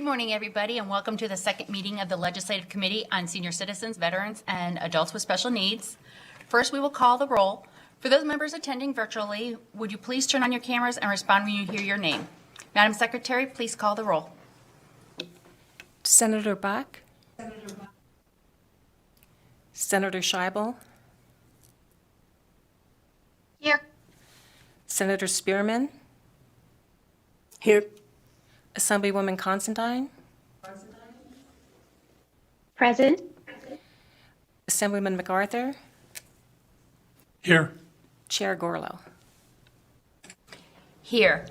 morning, everybody, and welcome to the second meeting of the Legislative Committee on Senior Citizens, Veterans, and Adults with Special Needs. First, we will call the roll. For those members attending virtually, would you please turn on your cameras and respond when you hear your name? Madam Secretary, please call the roll. Senator Bach? Senator Scheibel? Here. Senator Spearman? Here. Assemblywoman Considine? Present. Assemblyman MacArthur? Here. Chair Gorlow? Here.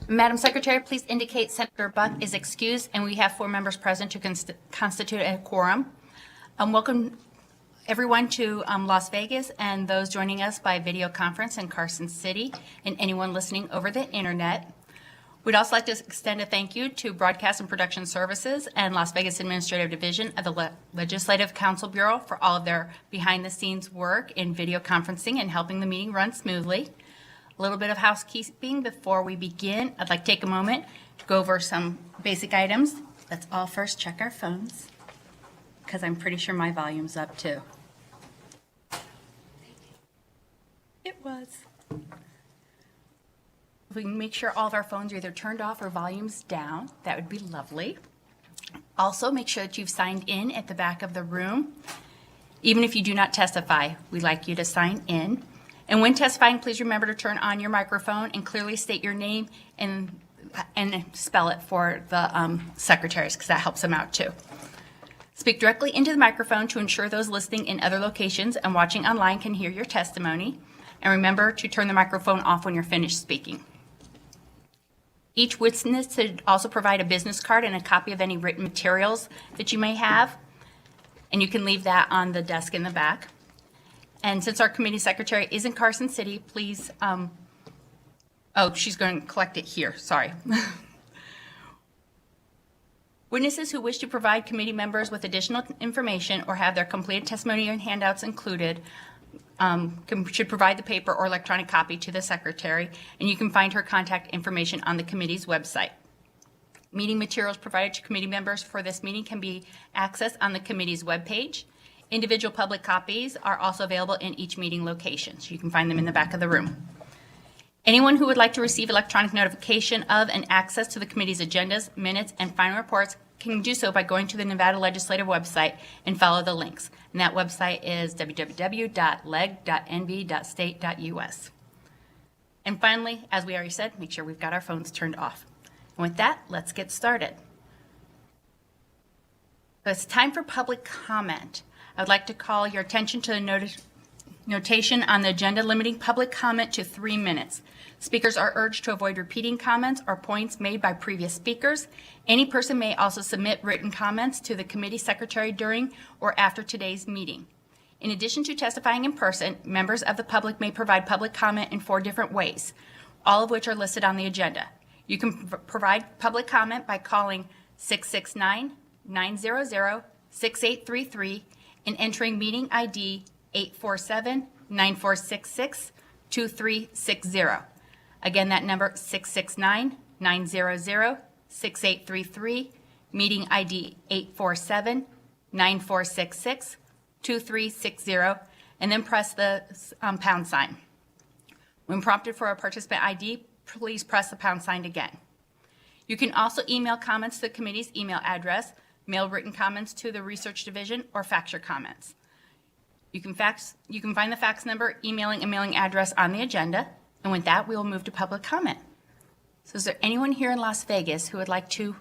Madam Secretary, please indicate Senator Buck is excused, and we have 4 members present to constitute a quorum. Welcome everyone to Las Vegas and those joining us by video conference in Carson City and anyone listening over the internet. We'd also like to extend a thank you to Broadcast and Production Services and Las Vegas Administrative Division of the Legislative Council Bureau for all of their behind-the-scenes work in video conferencing and helping the meeting run smoothly. A little bit of housekeeping before we begin. I'd like to take a moment to go over some basic items. Let's all first check our phones, because I'm pretty sure my volume's up too. It was. If we can make sure all of our phones are either turned off or volumes down, that would be lovely. Also, make sure that you've signed in at the back of the room. Even if you do not testify, we'd like you to sign in. And when testifying, please remember to turn on your microphone and clearly state your name and spell it for the secretaries, because that helps them out too. Speak directly into the microphone to ensure those listening in other locations and watching online can hear your testimony. And remember to turn the microphone off when you're finished speaking. Each witness should also provide a business card and a copy of any written materials that you may have. And you can leave that on the desk in the back. And since our committee secretary is in Carson City, please, she's going to collect it here, sorry. Witnesses who wish to provide committee members with additional information or have their completed testimony and handouts included should provide the paper or electronic copy to the secretary, and you can find her contact information on the committee's website. Meeting materials provided to committee members for this meeting can be accessed on the committee's webpage. Individual public copies are also available in each meeting location, so you can find them in the back of the room. Anyone who would like to receive electronic notification of and access to the committee's agendas, minutes, and final reports can do so by going to the Nevada Legislative website and follow the links. And that website is www.leg.nv.state.us. And finally, as we already said, make sure we've got our phones turned off. And with that, let's get started. So it's time for public comment. I would like to call your attention to the notation on the agenda limiting public comment to 3 minutes. Speakers are urged to avoid repeating comments or points made by previous speakers. Any person may also submit written comments to the committee secretary during or after today's meeting. In addition to testifying in person, members of the public may provide public comment in 4 different ways, all of which are listed on the agenda. You can provide public comment by calling 669-900-6833 and entering meeting ID 847-9466-2360. Again, that number 669-900-6833, meeting ID 847-9466-2360, and then press the pound sign. When prompted for a participant ID, please press the pound sign again. You can also email comments to the committee's email address, mail written comments to the research division, or fax your comments. You can find the fax number, emailing, and mailing address on the agenda. And with that, we will move to public comment. So is there anyone here in Las Vegas who would like to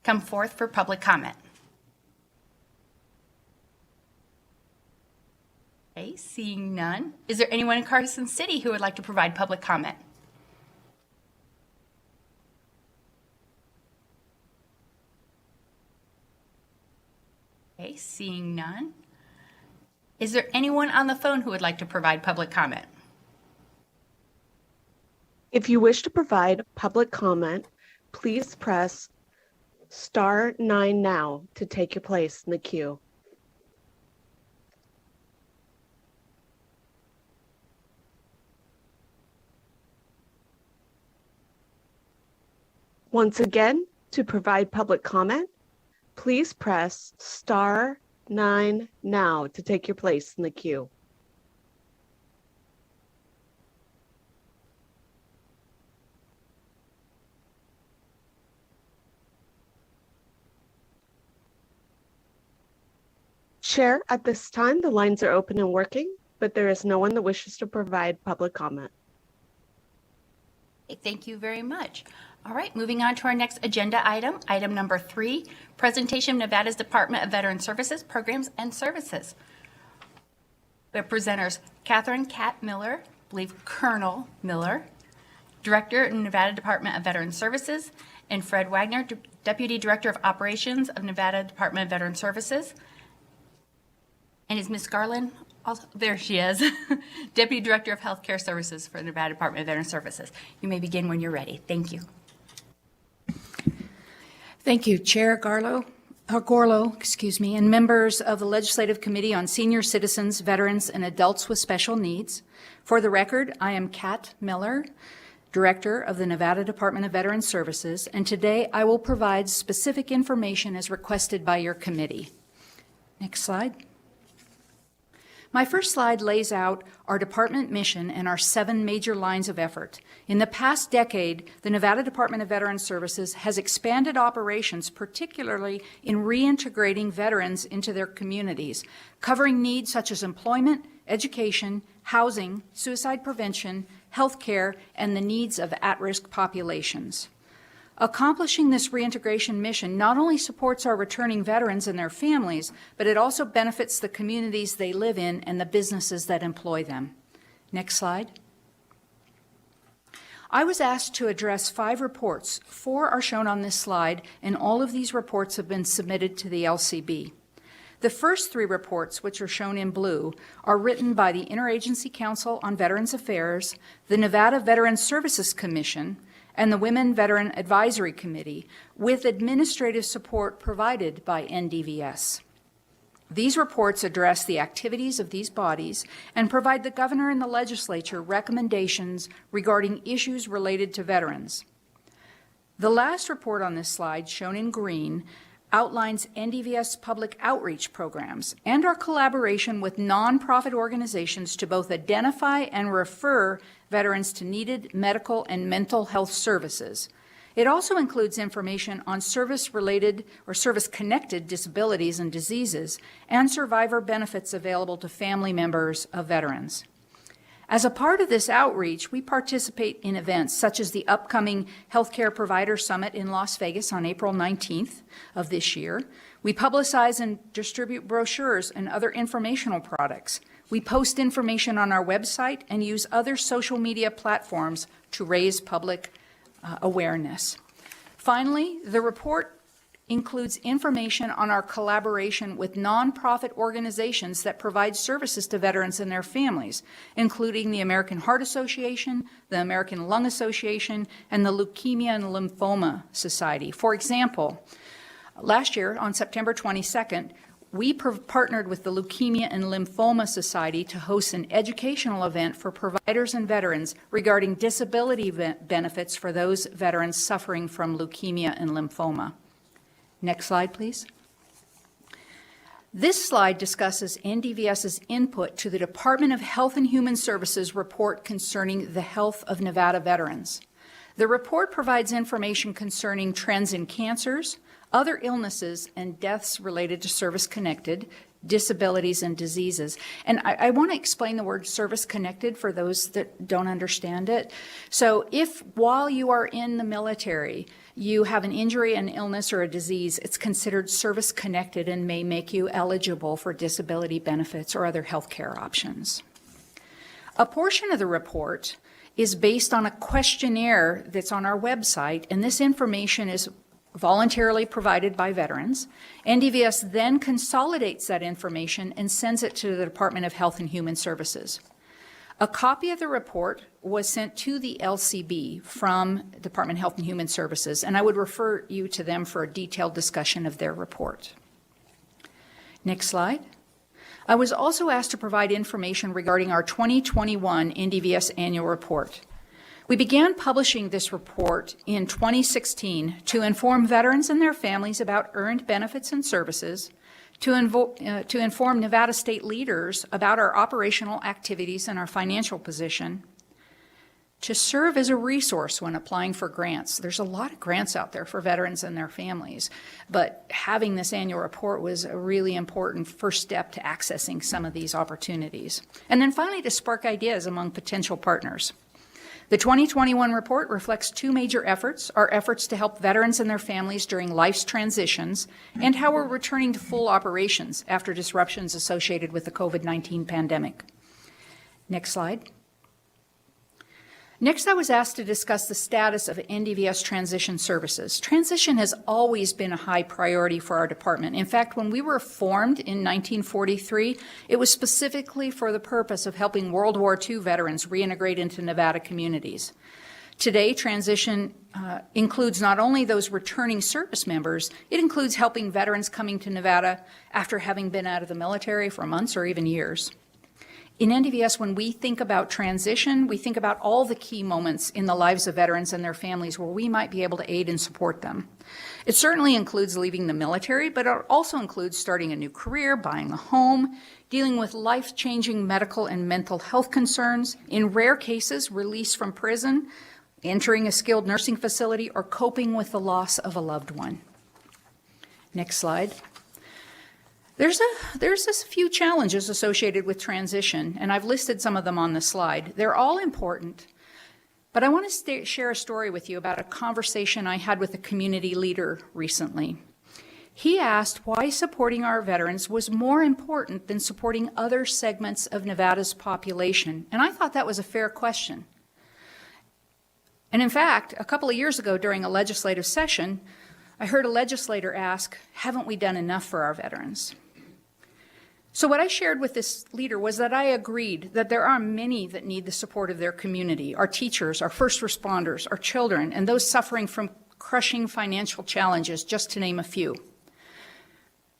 come forth for public comment? Okay, seeing none. Is there anyone in Carson City who would like to provide public comment? Okay, seeing none. Is there anyone on the phone who would like to provide public comment? If you wish to provide public comment, please press *9 now to take your place in the queue. Once again, To provide public comment, please press star 9 now to take your place in the queue. Chair, at this time, the lines are open and working, but there is no one that wishes to provide public comment. Thank you very much. All right, moving on to our next agenda item, item number 3, presentation of Nevada's Department of Veteran Services, Programs and Services. The presenters, Catherine Cat Miller, I believe Colonel Miller, Director of Nevada Department of Veteran Services, and Fred Wagner, Deputy Director of Operations of Nevada Department of Veteran Services. And is Ms. Garland also? There she is, Deputy Director of Healthcare Services for the Nevada Department of Veteran Services. You may begin when you're ready. Thank you. Thank you, Chair Gorlow, and members of the Legislative Committee on Senior Citizens, Veterans, and Adults with Special Needs. For the record, I am Kat Miller, Director of the Nevada Department of Veteran Services, and today I will provide specific information as requested by your committee. Next slide. My first slide lays out our department mission and our 7 major lines of effort. In the past decade, the Nevada Department of Veteran Services has expanded operations, particularly in reintegrating veterans into their communities, covering needs such as employment, education, housing, suicide prevention, health care, and the needs of at-risk populations. Accomplishing this reintegration mission not only supports our returning veterans and their families, but it also benefits the communities they live in and the businesses that employ them. Next slide. I was asked to address 5 reports. 4 are shown on this slide, and all of these reports have been submitted to the LCB. The first 3 reports, which are shown in blue, are written by the Interagency Council on Veterans Affairs, the Nevada Veteran Services Commission, and the Women Veteran Advisory Committee, with administrative support provided by Ndvs. These reports address the activities of these bodies and provide the governor and the legislature recommendations regarding issues related to veterans. The last report on this slide, shown in green, outlines Ndvs public outreach programs and our collaboration with nonprofit organizations to both identify and refer veterans to needed medical and mental health services. It also includes information on service-related or service-connected disabilities and diseases and survivor benefits available to family members of veterans. As a part of this outreach, we participate in events such as the upcoming Healthcare Provider Summit in Las Vegas on April 19th of this year. We publicize and distribute brochures and other informational products. We post information on our website and use other social media platforms to raise public awareness. Finally, the report includes information on our collaboration with nonprofit organizations that provide services to veterans and their families, including the American Heart Association, the American Lung Association, and the Leukemia and Lymphoma Society. For example, last year on September 22nd, we partnered with the Leukemia and Lymphoma Society to host an educational event for providers and veterans regarding disability benefits for those veterans suffering from leukemia and lymphoma. Next slide, please. This slide discusses Ndvs's input to the Department of Health and Human Services report concerning the health of Nevada veterans. The report provides information concerning trends in cancers, other illnesses, and deaths related to service-connected disabilities and diseases. And I want to explain the word service-connected for those that don't understand it. So if while you are in the military, you have an injury, an illness, or a disease, it's considered service-connected and may make you eligible for disability benefits or other health care options. A portion of the report is based on a questionnaire that's on our website, and this information is voluntarily provided by veterans. Ndvs then consolidates that information and sends it to the Department of Health and Human Services. A copy of the report was sent to the LCB from Department of Health and Human Services, and I would refer you to them for a detailed discussion of their report. Next slide. I was also asked to provide information regarding our 2021 Ndvs annual report. We began publishing this report in 2016 to inform veterans and their families about earned benefits and services, to inform Nevada state leaders about our operational activities and our financial position, to serve as a resource when applying for grants. There's a lot of grants out there for veterans and their families, but having this annual report was a really important first step to accessing some of these opportunities. And then finally, to spark ideas among potential partners. The 2021 report reflects two major efforts: our efforts to help veterans and their families during life's transitions, and how we're returning to full operations after disruptions associated with the COVID-19 pandemic. Next slide. Next, I was asked to discuss the status of Ndvs transition services. Transition has always been a high priority for our department. In fact, when we were formed in 1943, it was specifically for the purpose of helping World War II veterans reintegrate into Nevada communities. Today, transition includes not only those returning service members, it includes helping veterans coming to Nevada after having been out of the military for months or even years. In Ndvs, when we think about transition, we think about all the key moments in the lives of veterans and their families where we might be able to aid and support them. It certainly includes leaving the military, but it also includes starting a new career, buying a home, dealing with life-changing medical and mental health concerns, in rare cases, release from prison, entering a skilled nursing facility, or coping with the loss of a loved one. Next slide. There's a few challenges associated with transition, and I've listed some of them on the slide. They're all important, but I want to share a story with you about a conversation I had with a community leader recently. He asked why supporting our veterans was more important than supporting other segments of Nevada's population, and I thought that was a fair question. And in fact, a couple of years ago during a legislative session, I heard a legislator ask, haven't we done enough for our veterans? So what I shared with this leader was that I agreed that there are many that need the support of their community: our teachers, our first responders, our children, and those suffering from crushing financial challenges, just to name a few.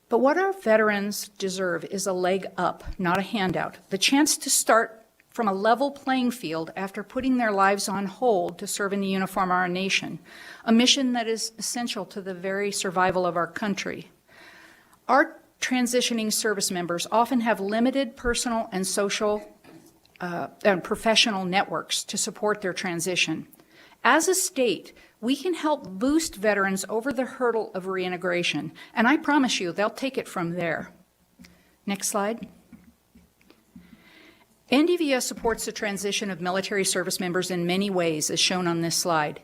But what our veterans deserve is a leg up, not a handout, the chance to start from a level playing field after putting their lives on hold to serve in the uniform of our nation, a mission that is essential to the very survival of our country. Our transitioning service members often have limited personal and social and professional networks to support their transition. As a state, we can help boost veterans over the hurdle of reintegration, and I promise you they'll take it from there. Next slide. Ndvs supports the transition of military service members in many ways, as shown on this slide.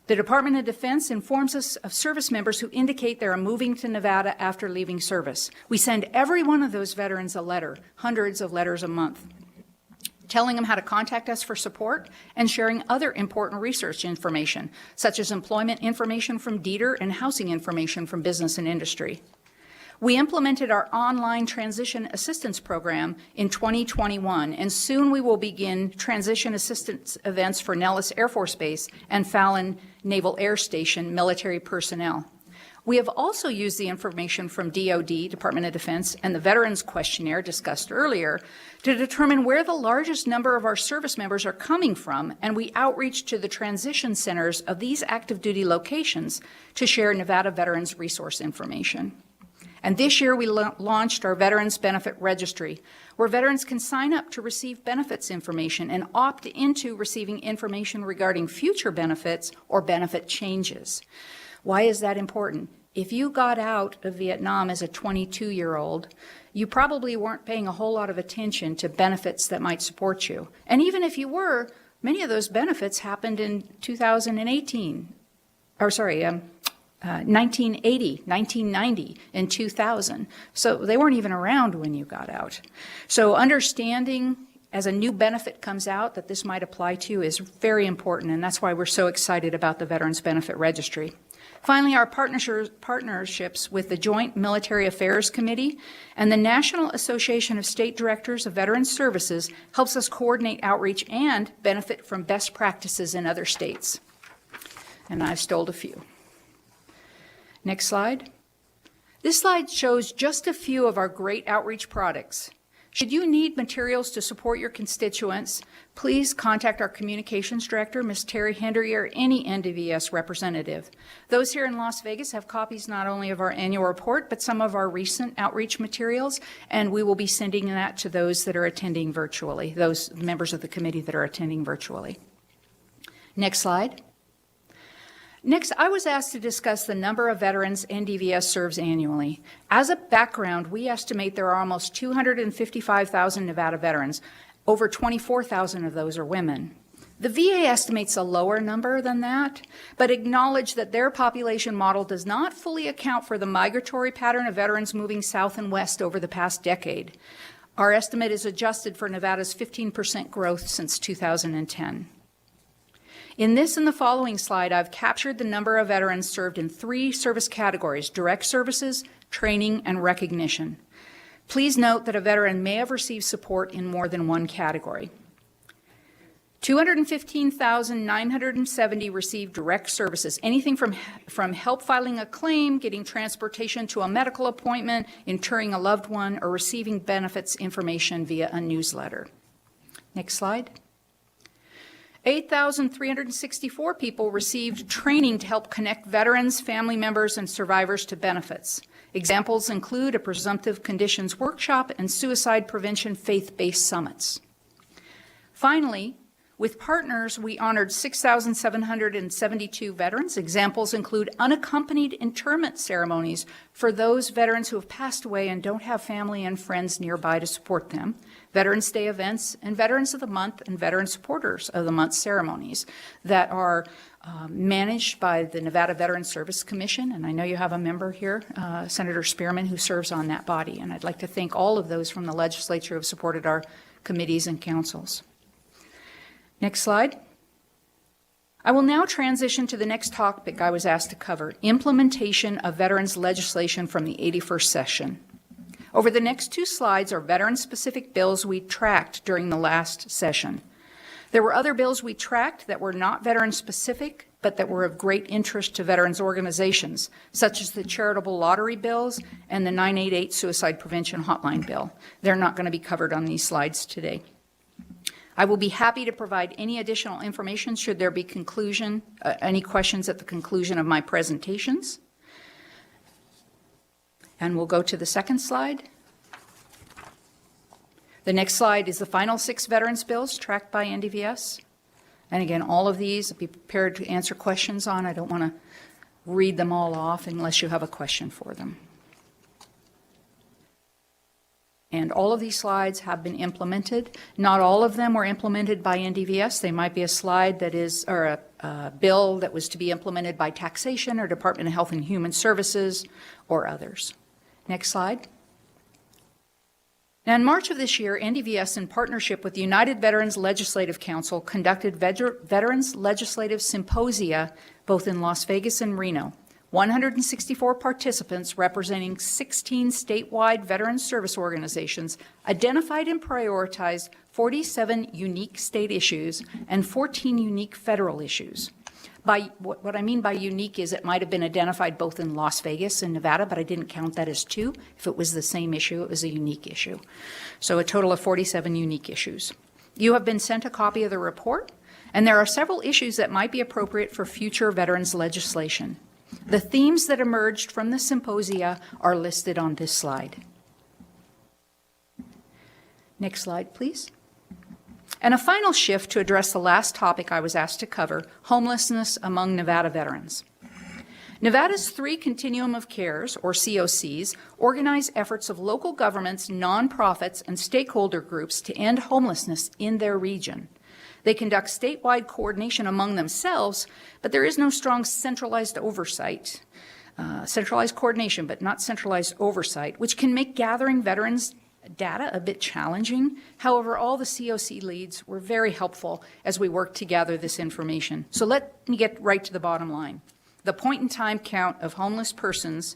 The Department of Defense informs us of service members who indicate they are moving to Nevada after leaving service. We send every one of those veterans a letter, hundreds of letters a month, telling them how to contact us for support and sharing other important research information, such as employment information from DETR and housing information from business and industry. We implemented our online transition assistance program in 2021, and soon we will begin transition assistance events for Nellis Air Force Base and Fallon Naval Air Station military personnel. We have also used the information from DoD, Department of Defense, and the Veterans Questionnaire discussed earlier to determine where the largest number of our service members are coming from, and we outreach to the transition centers of these active duty locations to share Nevada Veterans Resource information. And this year we launched our Veterans Benefit Registry, where veterans can sign up to receive benefits information and opt into receiving information regarding future benefits or benefit changes. Why is that important? If you got out of Vietnam as a 22-year-old, you probably weren't paying a whole lot of attention to benefits that might support you. And even if you were, many of those benefits happened in 1980, 1990, and 2000. So they weren't even around when you got out. So understanding as a new benefit comes out that this might apply to you is very important, and that's why we're so excited about the Veterans Benefit Registry. Finally, our partnerships with the Joint Military Affairs Committee and the National Association of State Directors of Veterans Services helps us coordinate outreach and benefit from best practices in other states. And I've stole a few. Next slide. This slide shows just a few of our great outreach products. Should you need materials to support your constituents, please contact our communications director, Ms. Terry Hendry, or any Ndvs representative. Those here in Las Vegas have copies not only of our annual report, but some of our recent outreach materials, and we will be sending that to those that are attending virtually, those members of the committee that are attending virtually. Next slide. Next, I was asked to discuss the number of veterans Ndvs serves annually. As a background, we estimate there are almost 255,000 Nevada veterans. Over 24,000 of those are women. The VA estimates a lower number than that, but acknowledge that their population model does not fully account for the migratory pattern of veterans moving south and west over the past decade. Our estimate is adjusted for Nevada's 15% growth since 2010. In this and the following slide, I've captured the number of veterans served in 3 service categories: direct services, training, and recognition. Please note that a veteran may have received support in more than one category. 215,970 received direct services, anything from help filing a claim, getting transportation to a medical appointment, interring a loved one, or receiving benefits information via a newsletter. Next slide. 8,364 people received training to help connect veterans, family members, and survivors to benefits. Examples include a presumptive conditions workshop and suicide prevention faith-based summits. Finally, with partners, we honored 6,772 veterans. Examples include unaccompanied interment ceremonies for those veterans who have passed away and don't have family and friends nearby to support them, Veterans Day events, and Veterans of the Month and Veteran Supporters of the Month ceremonies that are managed by the Nevada Veteran Service Commission. And I know you have a member here, Senator Spearman, who serves on that body. And I'd like to thank all of those from the legislature who have supported our committees and councils. Next slide. I will now transition to the next topic I was asked to cover, implementation of veterans legislation from the 81st session. Over the next 2 slides are veteran-specific bills we tracked during the last session. There were other bills we tracked that were not veteran-specific, but that were of great interest to veterans organizations, such as the charitable lottery bills and the 988 suicide prevention hotline bill. They're not going to be covered on these slides today. I will be happy to provide any additional information should there be any questions at the conclusion of my presentations. And we'll go to the second slide. The next slide is the final 6 veterans bills tracked by Ndvs. And again, all of these, be prepared to answer questions on. I don't want to read them all off unless you have a question for them. And all of these slides have been implemented. Not all of them were implemented by Ndvs. They might be a slide that is, or a bill that was to be implemented by taxation or Department of Health and Human Services or others. Next slide. Now, in March of this year, Ndvs, in partnership with the United Veterans Legislative Council, conducted Veterans Legislative Symposia both in Las Vegas and Reno. 164 participants representing 16 statewide veteran service organizations identified and prioritized 47 unique state issues and 14 unique federal issues. What I mean by unique is it might have been identified both in Las Vegas and Nevada, but I didn't count that as 2. If it was the same issue, it was a unique issue. So a total of 47 unique issues. You have been sent a copy of the report, and there are several issues that might be appropriate for future veterans legislation. The themes that emerged from the symposia are listed on this slide. Next slide, please. And a final shift to address the last topic I was asked to cover, homelessness among Nevada veterans. Nevada's 3 Continuum of Cares, or COCs, organize efforts of local governments, nonprofits, and stakeholder groups to end homelessness in their region. They conduct statewide coordination among themselves, but there is no strong centralized oversight. Centralized coordination, but not centralized oversight, which can make gathering veterans data a bit challenging. However, all the COC leads were very helpful as we worked to gather this information. So let me get right to the bottom line. The point-in-time count of homeless persons,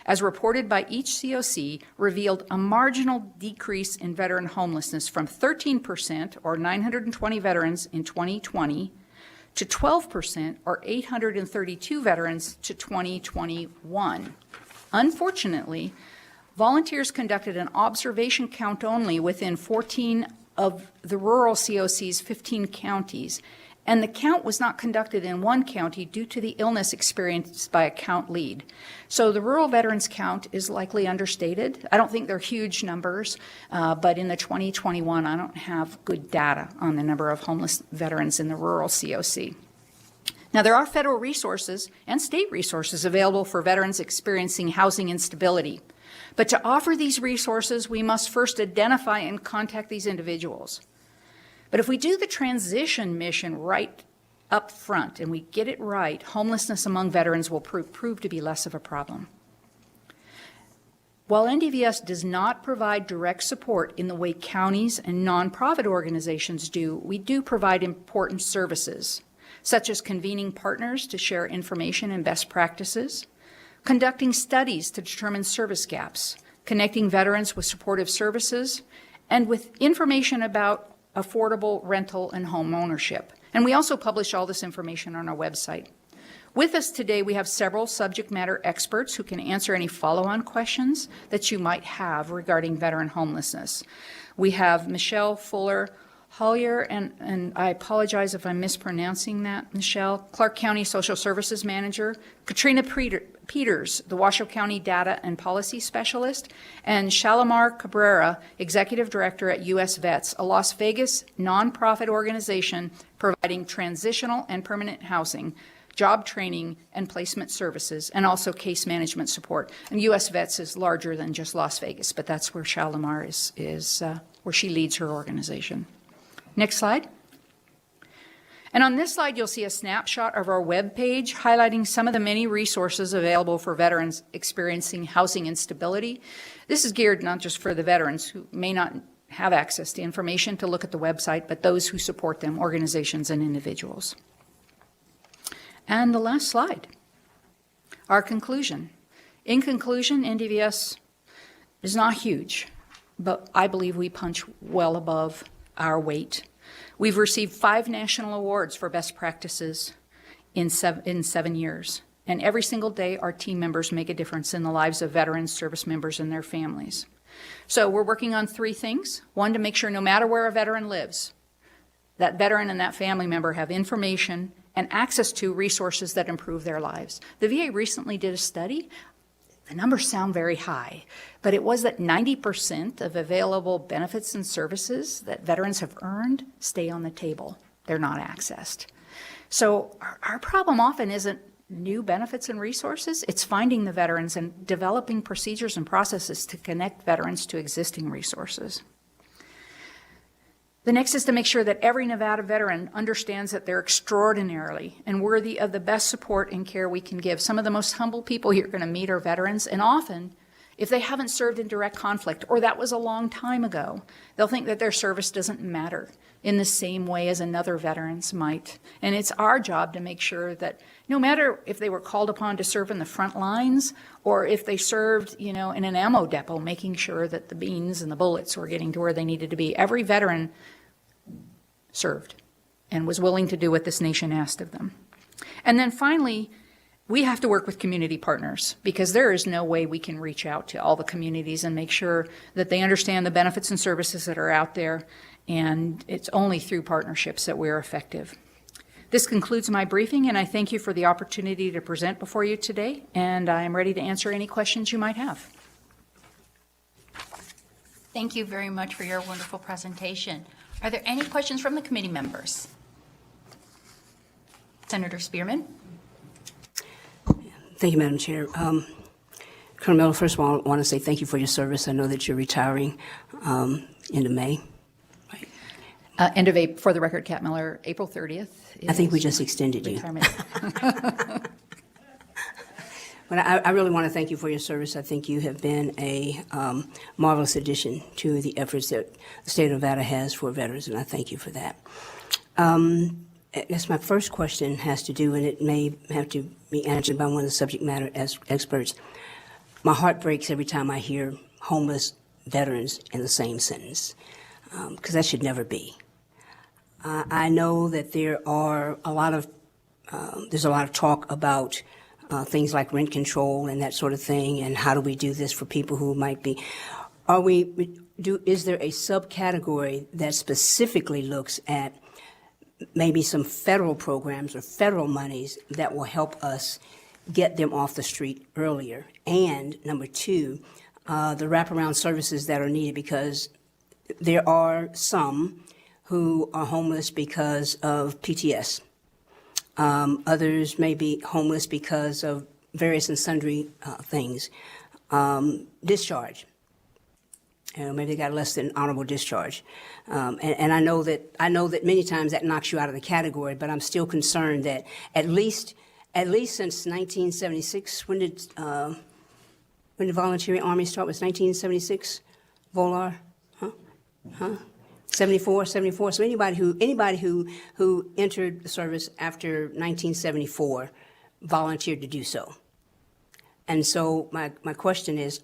as reported by each COC, revealed a marginal decrease in veteran homelessness from 13%, or 920 veterans in 2020, to 12%, or 832 veterans, to 2021. Unfortunately, Volunteers conducted an observation count only within 14 of the rural COC's 15 counties, and the count was not conducted in one county due to the illness experienced by a count lead. So the rural veterans count is likely understated. I don't think they're huge numbers, but in the 2021, I don't have good data on the number of homeless veterans in the rural COC. Now, there are federal resources and state resources available for veterans experiencing housing instability. But to offer these resources, we must first identify and contact these individuals. But if we do the transition mission right up front and we get it right, homelessness among veterans will prove to be less of a problem. While Ndvs does not provide direct support in the way counties and nonprofit organizations do, we do provide important services, such as convening partners to share information and best practices, conducting studies to determine service gaps, connecting veterans with supportive services, and with information about affordable rental and home ownership. And we also publish all this information on our website. With us today, we have several subject matter experts who can answer any follow-on questions that you might have regarding veteran homelessness. We have Michelle Fuller Hollier, and I apologize if I'm mispronouncing that, Michelle, Clark County Social Services Manager, Katrina Peters, the Washoe County Data and Policy Specialist, and Shalimar Cabrera, Executive Director at U.S. Vets, a Las Vegas nonprofit organization providing transitional and permanent housing, job training and placement services, and also case management support. And U.S. Vets is larger than just Las Vegas, but that's where Shalimar is where she leads her organization. Next slide. And on this slide, you'll see a snapshot of our web page highlighting some of the many resources available for veterans experiencing housing instability. This is geared not just for the veterans who may not have access to information to look at the website, but those who support them, organizations and individuals. And the last slide, our conclusion. In conclusion, Ndvs is not huge, but I believe we punch well above our weight. We've received 5 national awards for best practices in 7 years. And every single day, our team members make a difference in the lives of veterans, service members, and their families. So we're working on 3 things. 1, to make sure no matter where a veteran lives, that veteran and that family member have information and access to resources that improve their lives. The VA recently did a study. The numbers sound very high, but it was that 90% of available benefits and services that veterans have earned stay on the table. They're not accessed. So our problem often isn't new benefits and resources, it's finding the veterans and developing procedures and processes to connect veterans to existing resources. The next is to make sure that every Nevada veteran understands that they're extraordinarily and worthy of the best support and care we can give. Some of the most humble people you're going to meet are veterans, and often, if they haven't served in direct conflict, or that was a long time ago, they'll think that their service doesn't matter in the same way as another veteran's might. And it's our job to make sure that no matter if they were called upon to serve in the front lines or if they served, in an ammo depot, making sure that the beans and the bullets were getting to where they needed to be. Every veteran served and was willing to do what this nation asked of them. And then finally, we have to work with community partners because there is no way we can reach out to all the communities and make sure that they understand the benefits and services that are out there, and it's only through partnerships that we're effective. This concludes my briefing, and I thank you for the opportunity to present before you today, and I am ready to answer any questions you might have. Thank you very much for your wonderful presentation. Are there any questions from the committee members? Senator Spearman? Thank you, Madam Chair. Colonel Miller, first of all, I want to say thank you for your service. I know that you're retiring into May. Right. End of April, for the record, Cat Miller, April 30th. I think we just extended you. Retirement. But I really want to thank you for your service. I think you have been a marvelous addition to the efforts that the state of Nevada has for veterans, and I thank you for that. I guess my first question has to do, and it may have to be answered by one of the subject matter experts. My heart breaks every time I hear homeless veterans in the same sentence, because that should never be. I know that there are there's a lot of talk about things like rent control and that sort of thing, and how do we do this for people who might be, is there a subcategory that specifically looks at maybe some federal programs or federal monies that will help us get them off the street earlier? And number two, the wraparound services that are needed, because there are some who are homeless because of PTS. Others may be homeless because of various and sundry things. Discharge. Maybe they got less than honorable discharge. And I know that many times that knocks you out of the category, but I'm still concerned that at least since 1976, when did Voluntary Army start? Was 1976, Volar? Huh? 74. So anybody who entered the service after 1974 volunteered to do so. And so my question is,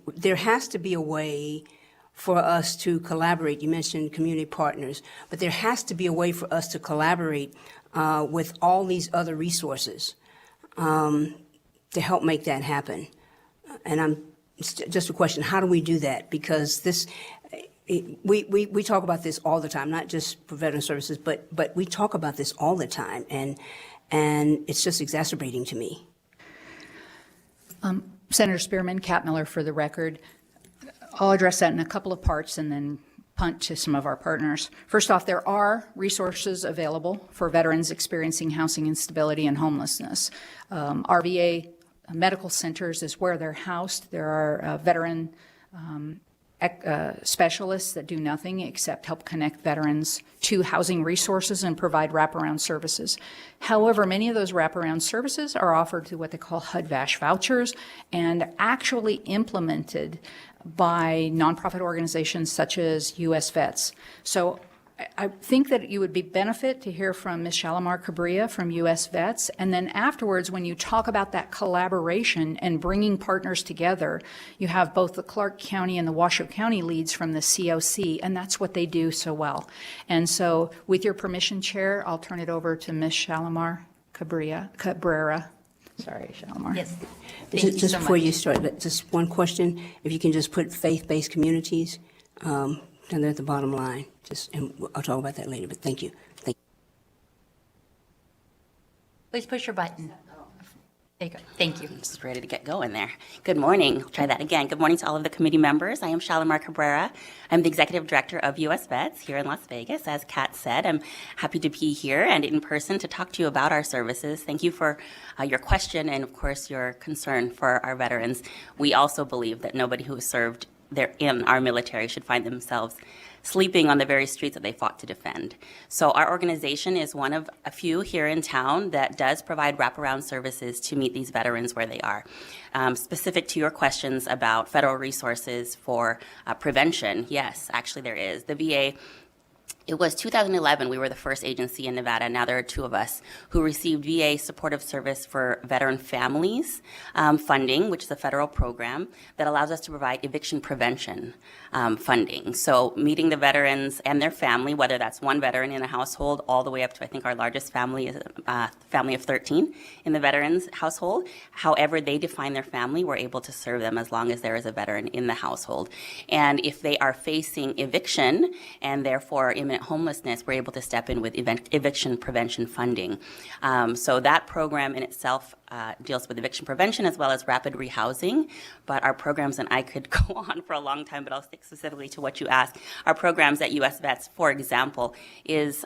there has to be a way for us to collaborate. You mentioned community partners, but there has to be a way for us to collaborate with all these other resources to help make that happen. And it's just a question, how do we do that? Because we talk about this all the time, not just for veteran services, but we talk about this all the time, and it's just exacerbating to me. Senator Spearman, Kat Miller for the record. I'll address that in a couple of parts and then punt to some of our partners. First off, there are resources available for veterans experiencing housing instability and homelessness. RVA medical centers is where they're housed. There are veteran specialists that do nothing except help connect veterans to housing resources and provide wraparound services. However, many of those wraparound services are offered through what they call HUD-VASH vouchers and actually implemented by nonprofit organizations such as U.S. Vets. So I think that you would be benefit to hear from Ms. Shalimar Cabrera from U.S. Vets, and then afterwards, when you talk about that collaboration and bringing partners together, you have both the Clark County and the Washoe County leads from the COC, and that's what they do so well. And so, with your permission, Chair, I'll turn it over to Ms. Shalimar Cabrera. Sorry, Shalimar. Yes. Thank you Just so before much. you start, just one question. If you can just put faith-based communities down there at the bottom line. And I'll talk about that later, but thank you. Please push your button. There you go. Thank you. Just ready to get going there. Good morning. I'll try that again. Good morning to all of the committee members. I am Shalimar Cabrera. I'm the Executive Director of U.S. Vets here in Las Vegas. As Kat said, I'm happy to be here and in person to talk to you about our services. Thank you for your question and, of course, your concern for our veterans. We also believe that nobody who has served in our military should find themselves sleeping on the very streets that they fought to defend. So our organization is one of a few here in town that does provide wraparound services to meet these veterans where they are. Specific to your questions about federal resources for prevention, yes, actually there is. The VA, it was 2011, we were the first agency in Nevada, now there are two of us, who received VA supportive service for veteran families funding, which is a federal program that allows us to provide eviction prevention funding. So meeting the veterans and their family, whether that's one veteran in a household all the way up to, I think our largest family is a family of 13 in the veterans household. However they define their family, we're able to serve them as long as there is a veteran in the household. And if they are facing eviction and therefore imminent homelessness, we're able to step in with eviction prevention funding. So that program in itself deals with eviction prevention as well as rapid rehousing. But our programs, and I could go on for a long time, but I'll stick specifically to what you asked. Our programs at U.S. Vets, for example, is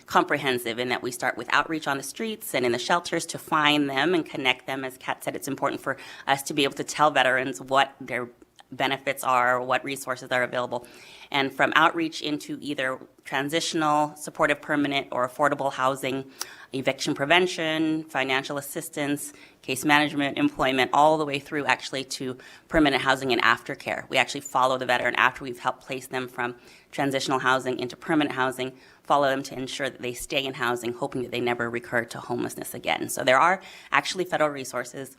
comprehensive in that we start with outreach on the streets and in the shelters to find them and connect them. As Kat said, it's important for us to be able to tell veterans what their benefits are, what resources are available. And from outreach into either transitional, supportive permanent, or affordable housing, eviction prevention, financial assistance, case management, employment, all the way through actually to permanent housing and aftercare. We actually follow the veteran after we've helped place them from transitional housing into permanent housing, follow them to ensure that they stay in housing, hoping that they never recur to homelessness again. So there are actually federal resources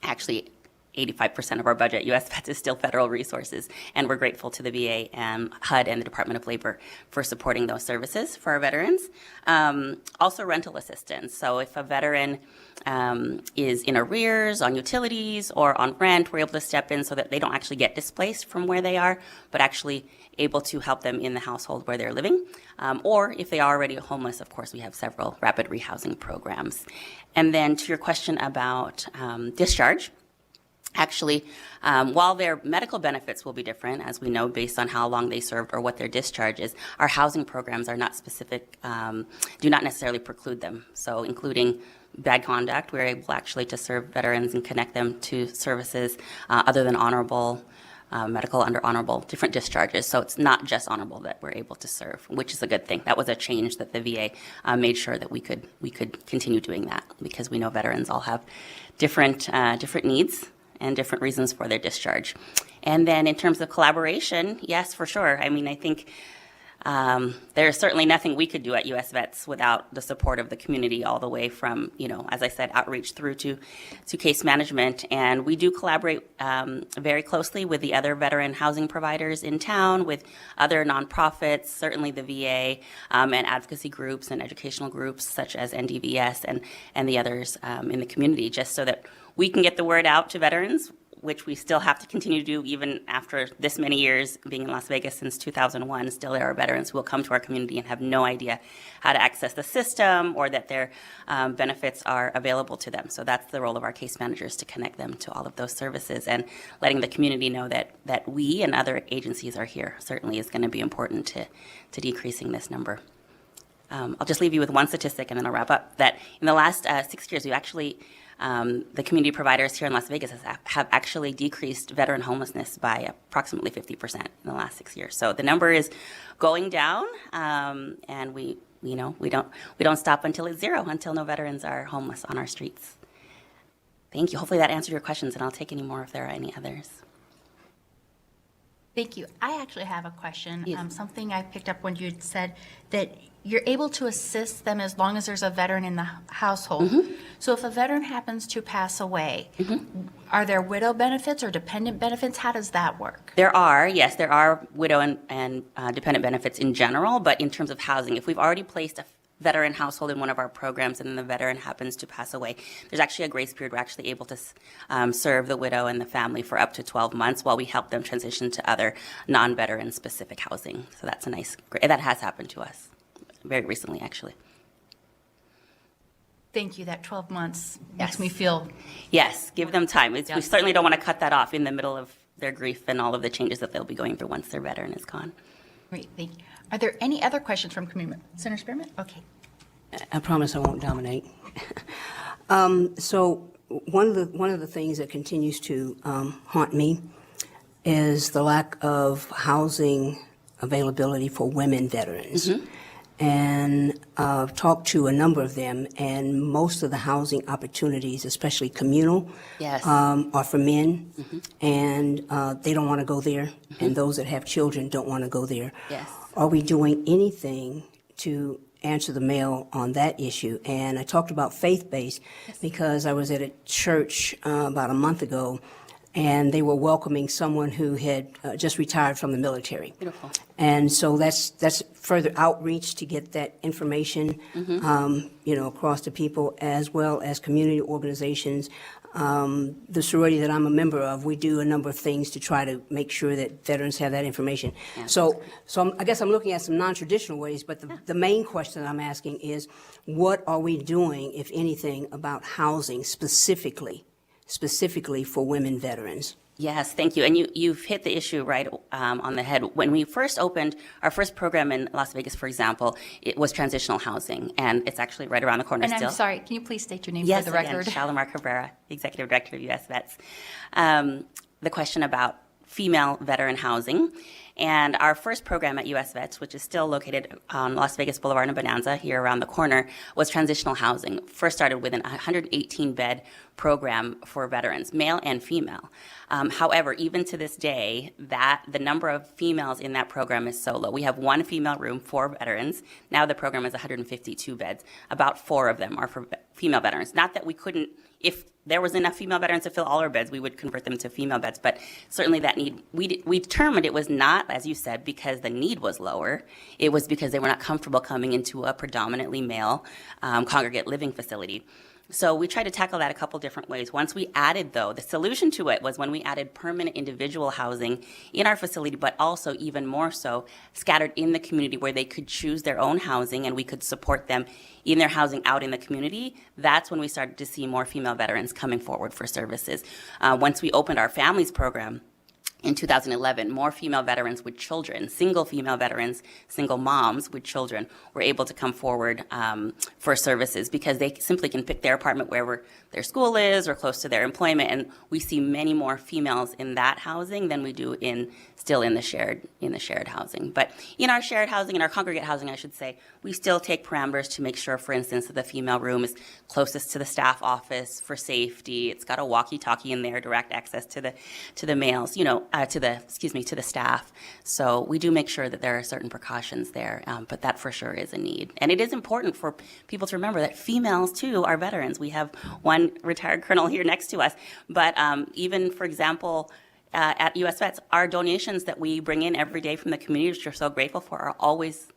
actually 85% of our budget at US Vets is still federal resources, and we're grateful to the VA and HUD and the Department of Labor for supporting those services for our veterans. Also rental assistance. So if a veteran is in arrears on utilities or on rent, we're able to step in so that they don't actually get displaced from where they are, but actually able to help them in the household where they're living. Or if they are already homeless, of course, we have several rapid rehousing programs. And then to your question about discharge, actually, while their medical benefits will be different, as we know, based on how long they served or what their discharge is, our housing programs are not specific, do not necessarily preclude them. So including bad conduct, we're able actually to serve veterans and connect them to services other than honorable, medical under honorable, different discharges. So it's not just honorable that we're able to serve, which is a good thing. That was a change that the VA made sure that we could continue doing that, because we know veterans all have different needs and different reasons for their discharge. And then in terms of collaboration, yes, for sure. I mean, I think there's certainly nothing we could do at US Vets without the support of the community, all the way from, as I said, outreach through to case management. And we do collaborate very closely with the other veteran housing providers in town, with other nonprofits, certainly the VA, and advocacy groups and educational groups such as Ndvs and the others in the community, just so that we can get the word out to veterans, which we still have to continue to do even after this many years being in Las Vegas since 2001. Still, there are veterans who will come to our community and have no idea how to access the system or that their benefits are available to them. So that's the role of our case managers, to connect them to all of those services, and letting the community know that we and other agencies are here certainly is going to be important to decreasing this number. I'll just leave you with one statistic and then I'll wrap up, that in the last 6 years, we actually the community providers here in Las Vegas have actually decreased veteran homelessness by approximately 50% in the last 6 years. So the number is going down, and we don't stop until it's zero, until no veterans are homeless on our streets. Thank you. Hopefully that answered your questions, and I'll take any more if there are any others. Thank you. I actually have a question. Yes. Something I picked up when you had said that you're able to assist them as long as there's a veteran in the household. Mm-hmm. So if a veteran happens to pass away, are there widow benefits or dependent benefits? How does that work? There are widow and dependent benefits in general, but in terms of housing, if we've already placed a veteran household in one of our programs and then the veteran happens to pass away, there's actually a grace period. We're actually able to serve the widow and the family for up to 12 months while we help them transition to other non-veteran specific housing. So that's that has happened to us very recently, actually. Thank you. That 12 months Yes. makes me feel. Yes, give them time. We Yes. certainly don't want to cut that off in the middle of their grief and all of the changes that they'll be going through once their veteran is gone. Great. Thank you. Are there any other questions from community members? Senator Spearman? Okay. I promise I won't dominate. So one of the things that continues to haunt me is the lack of housing availability for women veterans. And I've talked to a number of them, and most of the housing opportunities, especially communal, Yes. are for men, and they don't want to go there, and those that have children don't want to go there. Yes. Are we doing anything to answer the mail on that issue? And I talked about faith-based because I was at a church about a month ago, and they were welcoming someone who had just retired from the military. Beautiful. And so that's further outreach to get that information, across to people, as well as community organizations. The sorority that I'm a member of, we do a number of things to try to make sure that veterans have that information. Yeah, So I guess I'm looking at some non-traditional ways, but the main question I'm asking is, what are we doing, if anything, about housing specifically for women veterans? Yes, thank you. And you've hit the issue right on the head. When we first opened our first program in Las Vegas, for example, it was transitional housing, and it's actually right around the corner And still. I'm sorry, can you please state your name Yes, for the record? again, Shalimar Cabrera, Executive Director of U.S. Vets. The question about female veteran housing. And our first program at U.S. Vets, which is still located on Las Vegas Boulevard and Bonanza, here around the corner, was transitional housing. First started with an 118-bed program for veterans, male and female. However, even to this day, the number of females in that program is so low. We have one female room for veterans. Now the program is 152 beds. About 4 of them are for female veterans. Not that we couldn't, if there was enough female veterans to fill all our beds, we would convert them to female beds. But certainly that need, we determined it was not, as you said, because the need was lower. It was because they were not comfortable coming into a predominantly male congregate living facility. So we tried to tackle that a couple different ways. Once we added, though, the solution to it was when we added permanent individual housing in our facility, but also even more so scattered in the community where they could choose their own housing and we could support them in their housing out in the community. That's when we started to see more female veterans coming forward for services. Once we opened our families program, in 2011, more female veterans with children, single female veterans, single moms with children, were able to come forward for services because they simply can pick their apartment wherever their school is or close to their employment. And we see many more females in that housing than we do still in the shared housing. But in our shared housing, in our congregate housing, I should say, we still take parameters to make sure, for instance, that the female room is closest to the staff office for safety. It's got a walkie-talkie in there, direct access to the males, to the staff. So we do make sure that there are certain precautions there, but that for sure is a need. And it is important for people to remember that females, too, are veterans. We have one retired colonel here next to us, but even, for example, at US Vets, our donations that we bring in every day from the community, which we're so grateful for, are always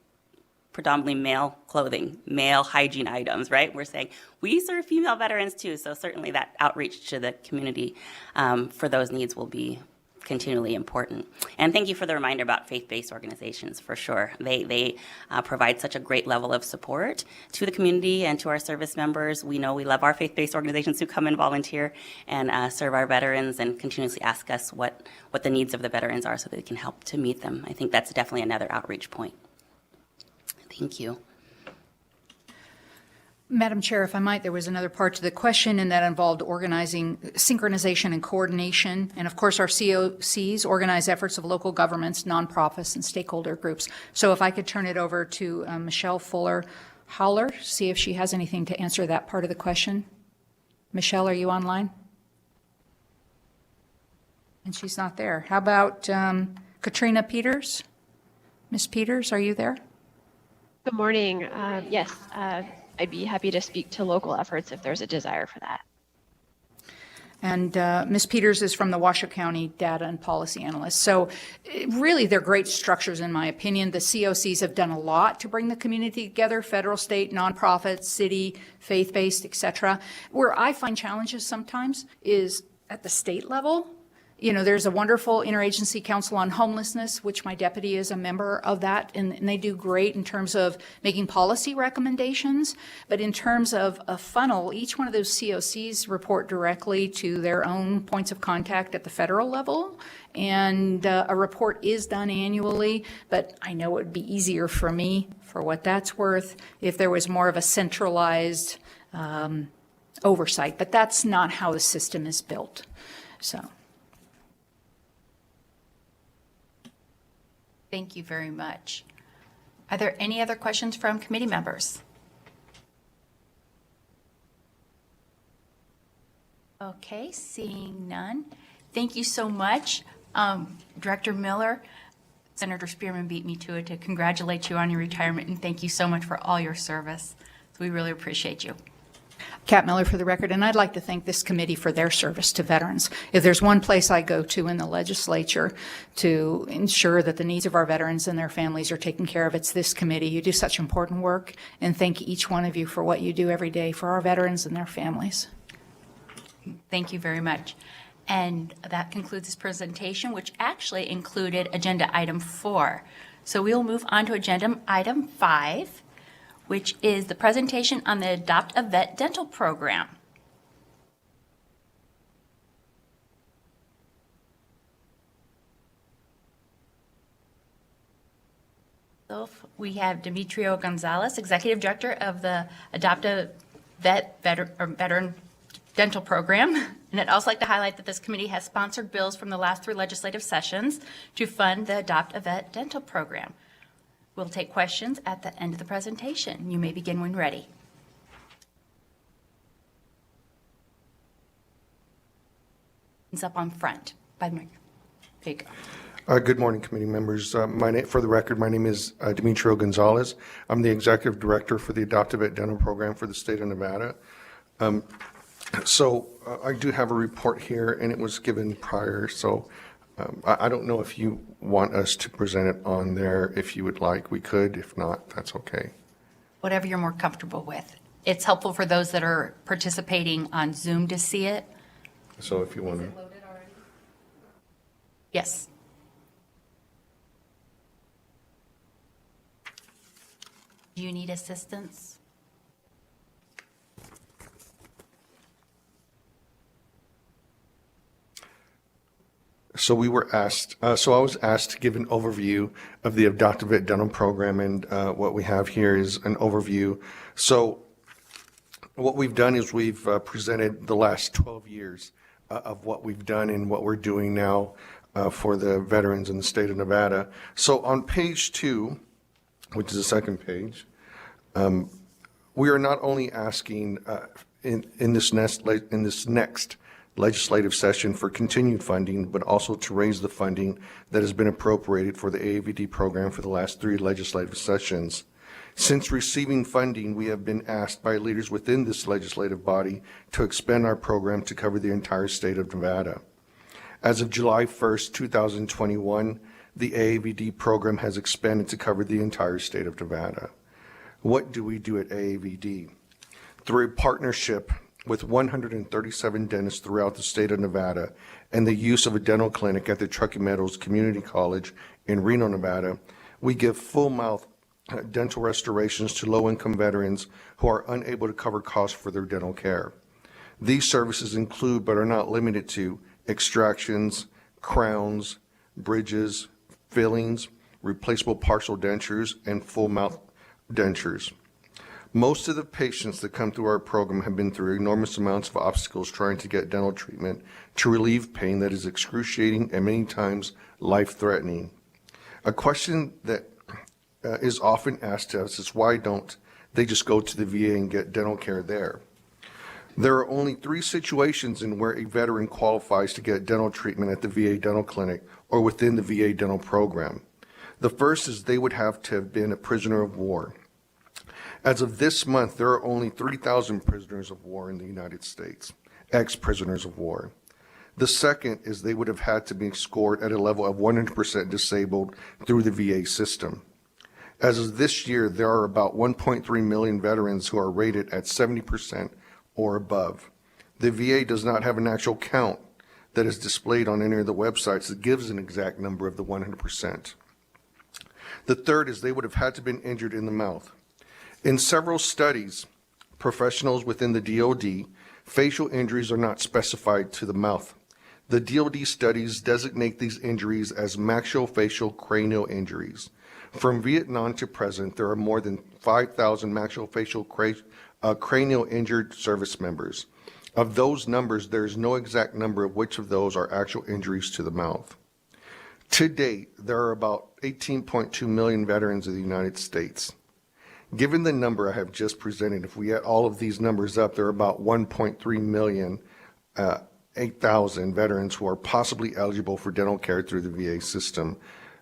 predominantly male clothing, male hygiene items, right? We're saying we serve female veterans, too, so certainly that outreach to the community for those needs will be continually important. And thank you for the reminder about faith-based organizations, for sure. They provide such a great level of support to the community and to our service members. We know we love our faith-based organizations who come and volunteer and serve our veterans and continuously ask us what the needs of the veterans are so that we can help to meet them. I think that's definitely another outreach point. Thank you. Madam Chair, if I might, there was another part to the question, and that involved organizing, synchronization and coordination. And of course, our COCs organize efforts of local governments, nonprofits, and stakeholder groups. So if I could turn it over to Michelle Fuller-Howler, see if she has anything to answer that part of the question. Michelle, are you online? And she's not there. How about Katrina Peters? Ms. Peters, are you there? Good morning. Yes, I'd be happy to speak to local efforts if there's a desire for that. And Ms. Peters is from the Washoe County Data and Policy Analyst. So really, they're great structures, in my opinion. The COCs have done a lot to bring the community together, federal, state, nonprofits, city, faith-based, et cetera. Where I find challenges sometimes is at the state level. You know, there's a wonderful Interagency Council on Homelessness, which my deputy is a member of that, and they do great in terms of making policy recommendations. But in terms of a funnel, each one of those COCs report directly to their own points of contact at the federal level, and a report is done annually. But I know it would be easier for me, for what that's worth, if there was more of a centralized oversight. But that's not how the system is built. So. Thank you very much. Are there any other questions from committee members? Okay, seeing none. Thank you so much. Director Miller, Senator Spearman beat me to it to congratulate you on your retirement, and thank you so much for all your service. We really appreciate you. Kat Miller for the record, and I'd like to thank this committee for their service to veterans. If there's one place I go to in the legislature to ensure that the needs of our veterans and their families are taken care of, it's this committee. You do such important work, and thank each one of you for what you do every day for our veterans and their families. Thank you very much. And that concludes this presentation, which actually included agenda item 4. So we'll move on to agenda item 5, which is the presentation on the Adopt a Vet dental program. So we have Demetrio Gonzalez, Executive Director of the Adopt a Vet Veteran Dental Program. And I'd also like to highlight that this committee has sponsored bills from the last 3 legislative sessions to fund the Adopt a Vet Dental Program. We'll take questions at the end of the presentation. You may begin when ready. It's up on front. By the mic. There you go. Good morning, committee members. For the record, my name is Demetrio Gonzalez. I'm the Executive Director for the Adopt a Vet Dental Program for the state of Nevada. So I do have a report here, and it was given prior, so I don't know if you want us to present it on there. If you would like, we could. If not, that's okay. Whatever you're more comfortable with. It's helpful for those that are participating on Zoom to see it. So if you want to. Yes. Do you need assistance? So we were asked, so I was asked to give an overview of the Abducted Denim program, and what we have here is an overview. So what we've done is we've presented the last 12 years of what we've done and what we're doing now for the veterans in the state of Nevada. So on page 2, which is the second page, we are not only asking in this next legislative session for continued funding, but also to raise the funding that has been appropriated for the AAVD program for the last 3 legislative sessions. Since receiving funding, we have been asked by leaders within this legislative body to expand our program to cover the entire state of Nevada. As of July 1st, 2021, the AAVD program has expanded to cover the entire state of Nevada. What do we do at AAVD? Through a partnership with 137 dentists throughout the state of Nevada and the use of a dental clinic at the Truckee Meadows Community College in Reno, Nevada, we give full mouth dental restorations to low-income veterans who are unable to cover costs for their dental care. These services include, but are not limited to, extractions, crowns, bridges, fillings, replaceable partial dentures, and full mouth dentures. Most of the patients that come through our program have been through enormous amounts of obstacles trying to get dental treatment to relieve pain that is excruciating and many times life-threatening. A question that is often asked to us is, why don't they just go to the VA and get dental care there? There are only 3 situations in where a veteran qualifies to get dental treatment at the VA dental clinic or within the VA dental program. The first is they would have to have been a prisoner of war. As of this month, there are only 3,000 prisoners of war in the United States, ex-prisoners of war. The second is they would have had to be scored at a level of 100% disabled through the VA system. As of this year, there are about 1.3 million veterans who are rated at 70% or above. The VA does not have an actual count that is displayed on any of the websites that gives an exact number of the 100%. The third is they would have had to been injured in the mouth. In several studies, professionals within the DoD, facial injuries are not specified to the mouth. The DoD studies designate these injuries as maxillofacial cranial injuries. From Vietnam to present, there are more than 5,000 maxillofacial cranial injured service members. Of those numbers, there is no exact number of which of those are actual injuries to the mouth. To date, there are about 18.2 million veterans of the United States. Given the number I have just presented, if we add all of these numbers up, there are about 1.3 million, 8,000 veterans who are possibly eligible for dental care through the VA system.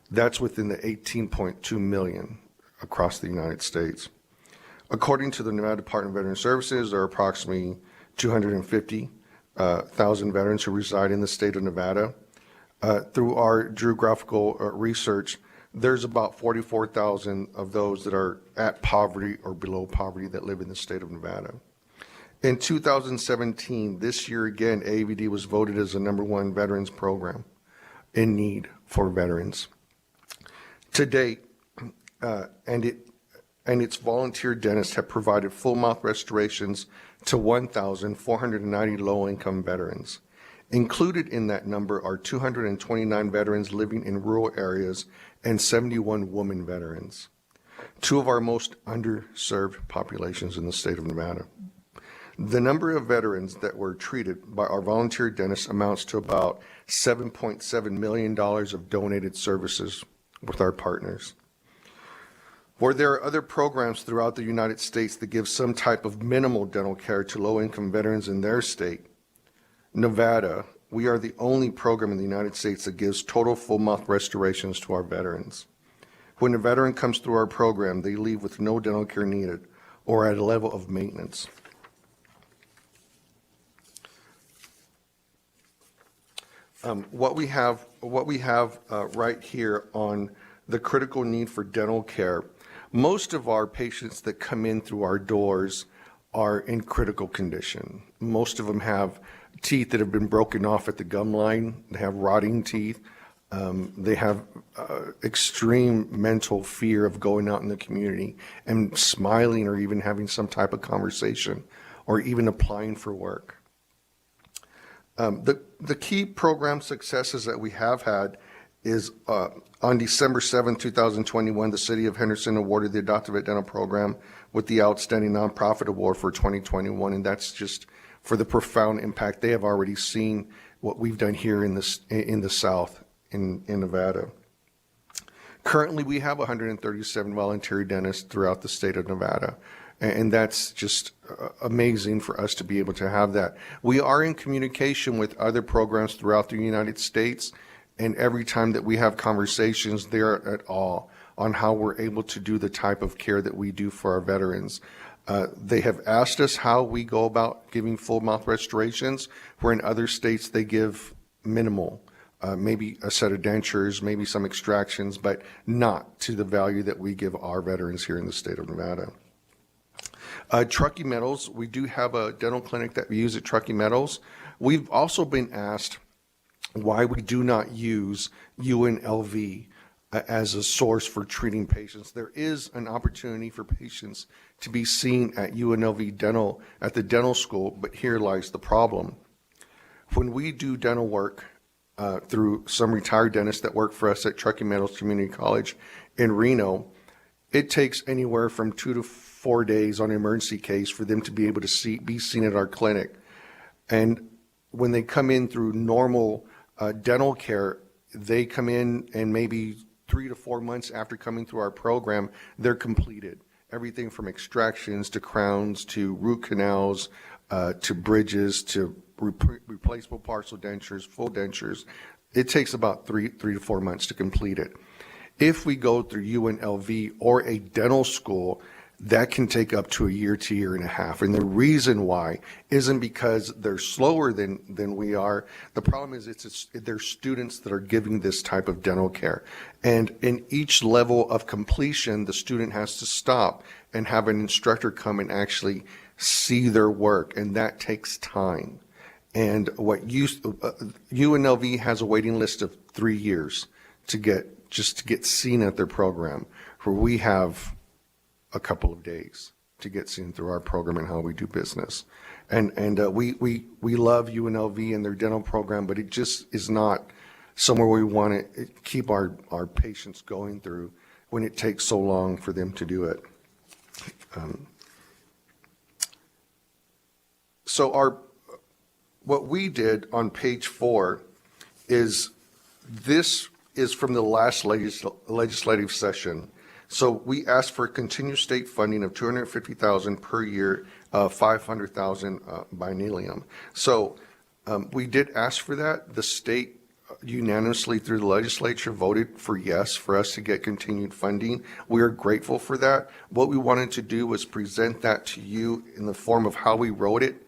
That's within the 18.2 million across the United States. According to the Nevada Department of Veteran Services, there are approximately 250,000 veterans who reside in the state of Nevada. Through our geographical research, there's about 44,000 of those that are at poverty or below poverty that live in the state of Nevada. In 2017, this year again, AAVD was voted as the #1 veterans program in need for veterans. To date, and its volunteer dentists have provided full mouth restorations to 1,490 low-income veterans. Included in that number are 229 veterans living in rural areas and 71 women veterans, 2 of our most underserved populations in the state of Nevada. The number of veterans that were treated by our volunteer dentists amounts to about $7.7 million of donated services with our partners. Or there are other programs throughout the United States that give some type of minimal dental care to low-income veterans in their state. Nevada, we are the only program in the United States that gives total full mouth restorations to our veterans. When a veteran comes through our program, they leave with no dental care needed or at a level of maintenance. What we have right here on the critical need for dental care, most of our patients that come in through our doors are in critical condition. Most of them have teeth that have been broken off at the gum line. They have rotting teeth. They have extreme mental fear of going out in the community and smiling or even having some type of conversation or even applying for work. The key program successes that we have had is on December 7, 2021, the City of Henderson awarded the Adopted Dental Program with the Outstanding Nonprofit Award for 2021, and that's just for the profound impact they have already seen what we've done here in the South in Nevada. Currently, we have 137 voluntary dentists throughout the state of Nevada, and that's just amazing for us to be able to have that. We are in communication with other programs throughout the United States, and every time that we have conversations, they're at awe on how we're able to do the type of care that we do for our veterans. They have asked us how we go about giving full mouth restorations, where in other states they give minimal, maybe a set of dentures, maybe some extractions, but not to the value that we give our veterans here in the state of Nevada. Truckee Metals, we do have a dental clinic that we use at Truckee Metals. We've also been asked why we do not use UNLV as a source for treating patients. There is an opportunity for patients to be seen at UNLV Dental at the dental school, but here lies the problem. When we do dental work through some retired dentists that work for us at Truckee Metals Community College in Reno, it takes anywhere from 2 to 4 days on an emergency case for them to be able to be seen at our clinic. And when they come in through normal dental care, they come in and maybe 3 to 4 months after coming through our program, they're completed. Everything from extractions to crowns to root canals to bridges to replaceable partial dentures, full dentures. It takes about 3 to 4 months to complete it. If we go through UNLV or a dental school, that can take up to a year to year and a half. And the reason why isn't because they're slower than we are. The problem is they're students that are giving this type of dental care. And in each level of completion, the student has to stop and have an instructor come and actually see their work. And that takes time. And what UNLV has a waiting list of 3 years to get seen at their program, where we have a couple of days to get seen through our program and how we do business. And we love UNLV and their dental program, but it just is not somewhere we want to keep our patients going through when it takes so long for them to do it. So what we did on page 4 is this is from the last legislative session. So we asked for continued state funding of $250,000 per year, $500,000 biennium. So we did ask for that. The state unanimously through the legislature voted for yes for us to get continued funding. We are grateful for that. What we wanted to do was present that to you in the form of how we wrote it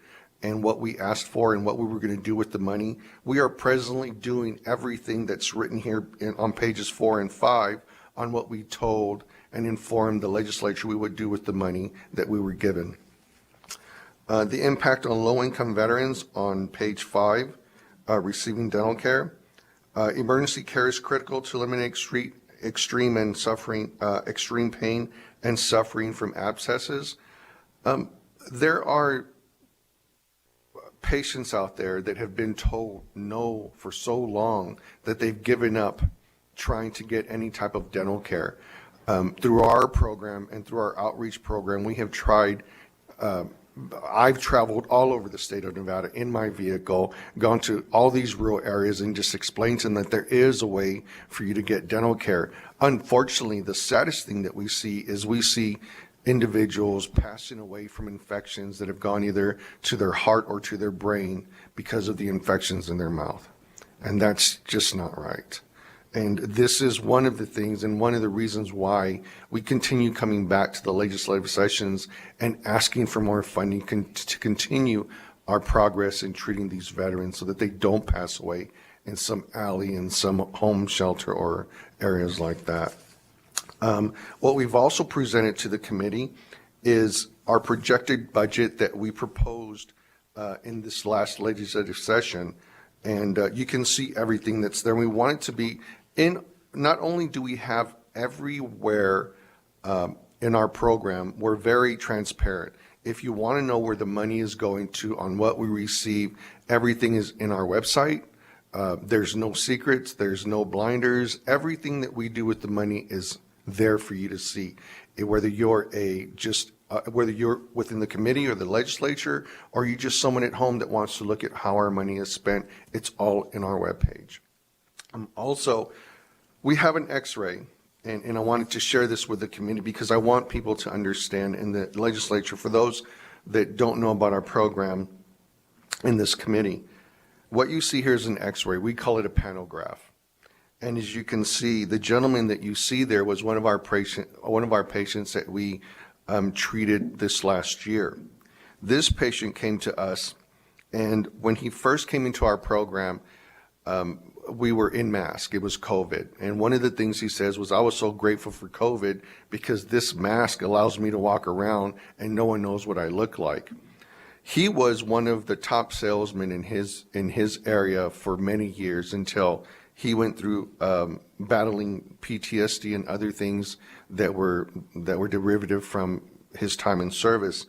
and what we asked for and what we were going to do with the money. We are presently doing everything that's written here on pages 4 and 5 on what we told and informed the legislature we would do with the money that we were given. The impact on low-income veterans on page 5, receiving dental care. Emergency care is critical to eliminate extreme pain and suffering from abscesses. There are patients out there that have been told no for so long that they've given up trying to get any type of dental care. Through our program and through our outreach program, we have tried, I've traveled all over the state of Nevada in my vehicle, gone to all these rural areas and just explained to them that there is a way for you to get dental care. Unfortunately, the saddest thing that we see is we see individuals passing away from infections that have gone either to their heart or to their brain because of the infections in their mouth. And that's just not right. And this is one of the things and one of the reasons why we continue coming back to the legislative sessions and asking for more funding to continue our progress in treating these veterans so that they don't pass away in some alley, in some home shelter or areas like that. What we've also presented to the committee is our projected budget that we proposed in this last legislative session. And you can see everything that's there. We want it to be in, not only do we have everywhere in our program, we're very transparent. If you want to know where the money is going to on what we receive, everything is in our website. There's no secrets, there's no blinders. Everything that we do with the money is there for you to see. Whether you're whether you're within the committee or the legislature, or you're just someone at home that wants to look at how our money is spent, it's all in our webpage. Also, we have an X-ray, and I wanted to share this with the community because I want people to understand in the legislature, for those that don't know about our program in this committee, what you see here is an X-ray. We call it a panograph. And as you can see, the gentleman that you see there was one of our patients that we treated this last year. This patient came to us, and when he first came into our program, we were in mask. It was COVID. And one of the things he says was, I was so grateful for COVID because this mask allows me to walk around and no one knows what I look like. He was one of the top salesmen in his area for many years until he went through battling PTSD and other things that were derivative from his time in service.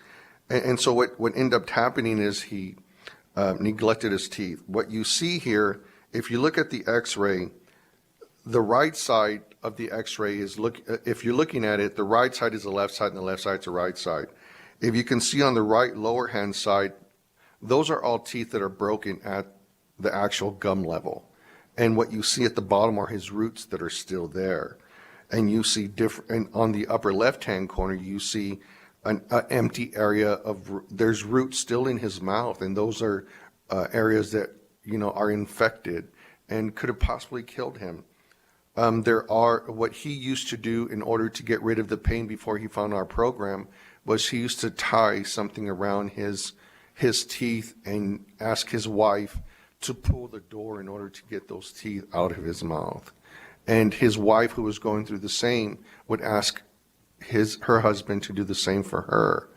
And so what ended up happening is he neglected his teeth. What you see here, if you look at the X-ray, the right side of the X-ray is if you're looking at it, the right side is the left side and the left side is the right side. If you can see on the right lower hand side, those are all teeth that are broken at the actual gum level. And what you see at the bottom are his roots that are still there. And you see different, and on the upper left-hand corner, you see an empty area of, there's roots still in his mouth. And those are areas that, are infected and could have possibly killed him. What he used to do in order to get rid of the pain before he found our program was he used to tie something around his teeth and ask his wife to pull the door in order to get those teeth out of his mouth. And his wife, who was going through the same, would ask her husband to do the same for her.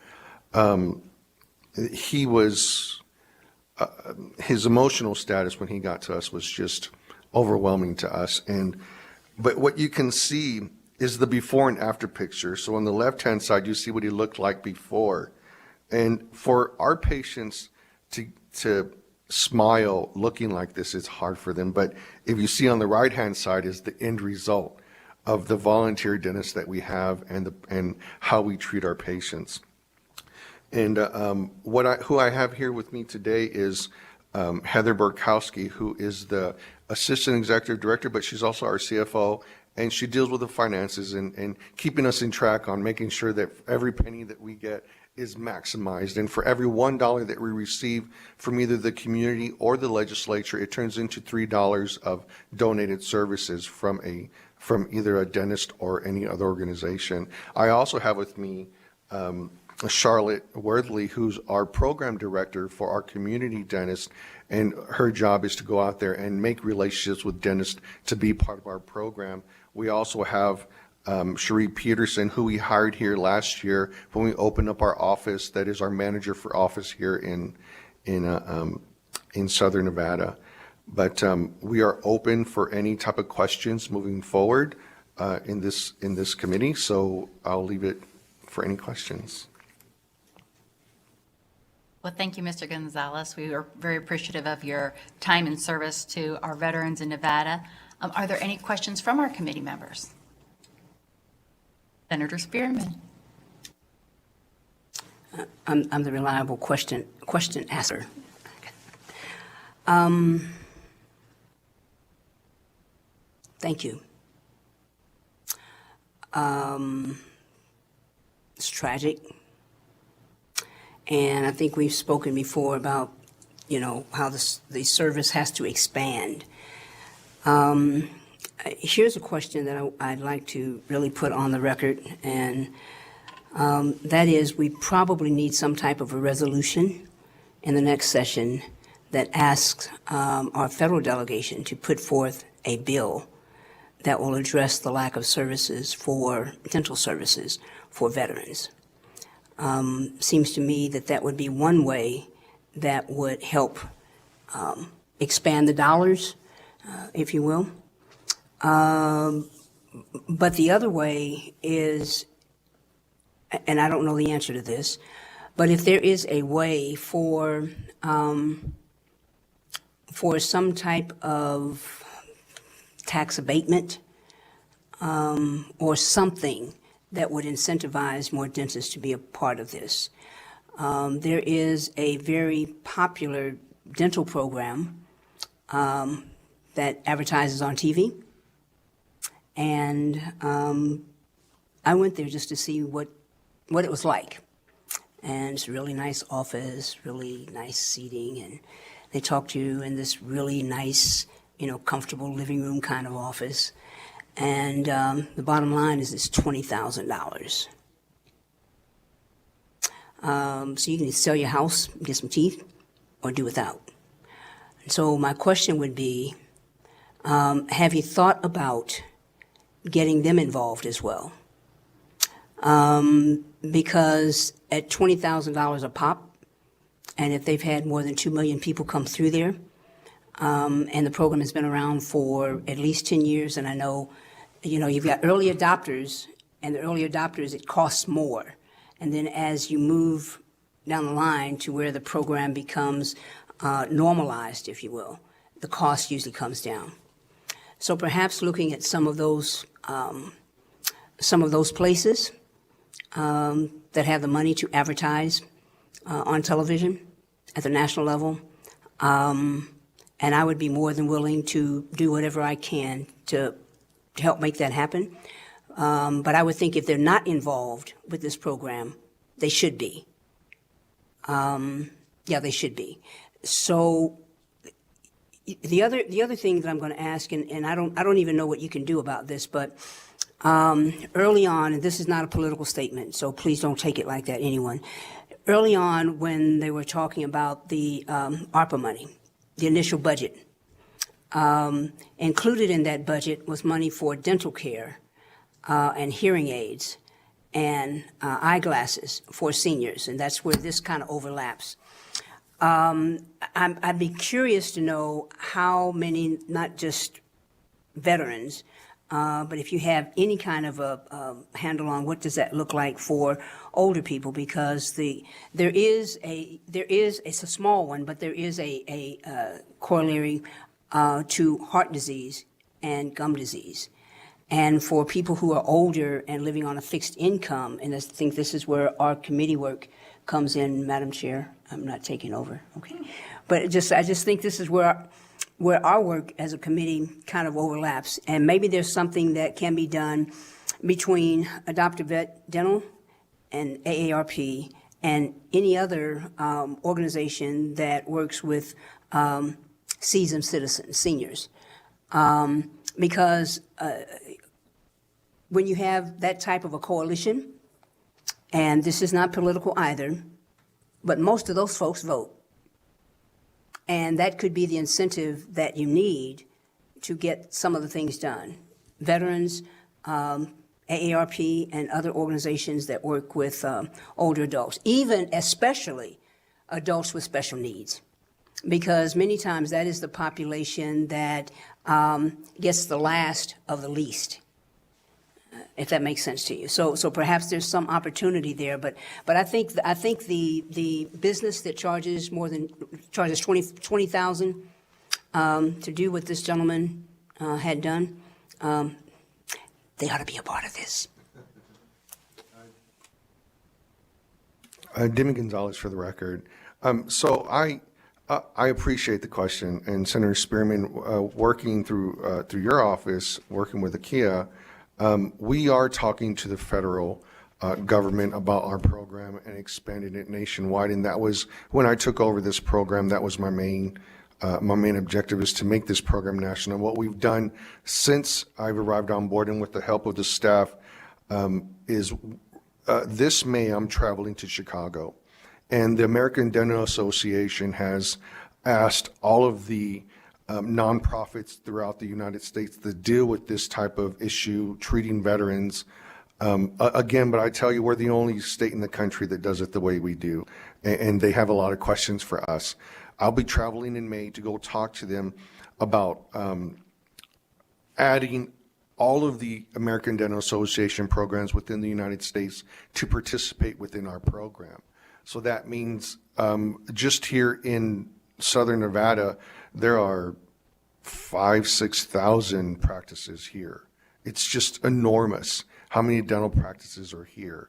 His emotional status when he got to us was just overwhelming to us. But what you can see is the before and after picture. So on the left-hand side, you see what he looked like before. And for our patients to smile looking like this is hard for them. But if you see on the right-hand side is the end result of the volunteer dentists that we have and how we treat our patients. And who I have here with me today is Heather Burkowski, who is the Assistant Executive Director, but she's also our CFO, and she deals with the finances and keeping us in track on making sure that every penny that we get is maximized. And for every $1 that we receive from either the community or the legislature, it turns into $3 of donated services from either a dentist or any other organization. I also have with me Charlotte Worthley, who's our program director for our community dentist, and her job is to go out there and make relationships with dentists to be part of our program. We also have Cherie Peterson, who we hired here last year when we opened up our office. That is our manager for office here in Southern Nevada. But we are open for any type of questions moving forward in this committee. So I'll leave it for any questions. Well, thank you, Mr. Gonzalez. We are very appreciative of your time and service to our veterans in Nevada. Are there any questions from our committee members? Senator Spearman. I'm the reliable question asker. Thank you. It's tragic. And I think we've spoken before about, how the service has to expand. Here's a question that I'd like to really put on the record, and that is we probably need some type of a resolution in the next session that asks our federal delegation to put forth a bill that will address the lack of services for dental services for veterans. Seems to me that that would be one way that would help expand the dollars, if you will. But the other way is, and I don't know the answer to this, but if there is a way for some type of tax abatement or something that would incentivize more dentists to be a part of this. There is a very popular dental program that advertises on TV, and I went there just to see what it was like. And it's a really nice office, really nice seating, and they talk to you in this really nice, comfortable living room kind of office. And the bottom line is it's $20,000. So you can sell your house, get some teeth, or do without. And so my question would be, have you thought about getting them involved as well? Because at $20,000 a pop, and if they've had more than 2 million people come through there, and the program has been around for at least 10 years, and I know, you've got early adopters, and the early adopters, it costs more. And then as you move down the line to where the program becomes normalized, if you will, the cost usually comes down. So perhaps looking at some of those places that have the money to advertise on television at the national level, and I would be more than willing to do whatever I can to help make that happen. But I would think if they're not involved with this program, they should be. They should be. So the other thing that I'm going to ask, and I don't even know what you can do about this, but early on, and this is not a political statement, so please don't take it like that, anyone. Early on, when they were talking about the ARPA money, the initial budget, included in that budget was money for dental care and hearing aids and eyeglasses for seniors, and that's where this kind of overlaps. I'd be curious to know how many, not just veterans, but if you have any kind of a handle on what does that look like for older people, because it's a small one, but there is a corollary to heart disease and gum disease. And for people who are older and living on a fixed income, and I think this is where our committee work comes in, Madam Chair. I'm not taking over, okay? But I just think this is where our work as a committee kind of overlaps. And maybe there's something that can be done between Adopted Vet Dental and AARP and any other organization that works with seasoned citizens, seniors. Because when you have that type of a coalition, and this is not political either, but most of those folks vote. And that could be the incentive that you need to get some of the things done. Veterans, AARP, and other organizations that work with older adults, even especially adults with special needs. Because many times that is the population that gets the last of the least, if that makes sense to you. So perhaps there's some opportunity there, but I think the business that charges $20,000 to do what this gentleman had done, they ought to be a part of this. Demi Gonzalez for the record. So I appreciate the question, and Senator Spearman, working through your office, working with IKEA, we are talking to the federal government about our program and expanding it nationwide. And that was when I took over this program. That was my main objective, is to make this program national. And what we've done since I've arrived on board, and with the help of the staff, is this May I'm traveling to Chicago. And the American Dental Association has asked all of the nonprofits throughout the United States that deal with this type of issue, treating veterans. Again, but I tell you, we're the only state in the country that does it the way we do, and they have a lot of questions for us. I'll be traveling in May to go talk to them about adding all of the American Dental Association programs within the United States to participate within our program. So that means just here in Southern Nevada, there are 6,000 practices here. It's just enormous how many dental practices are here,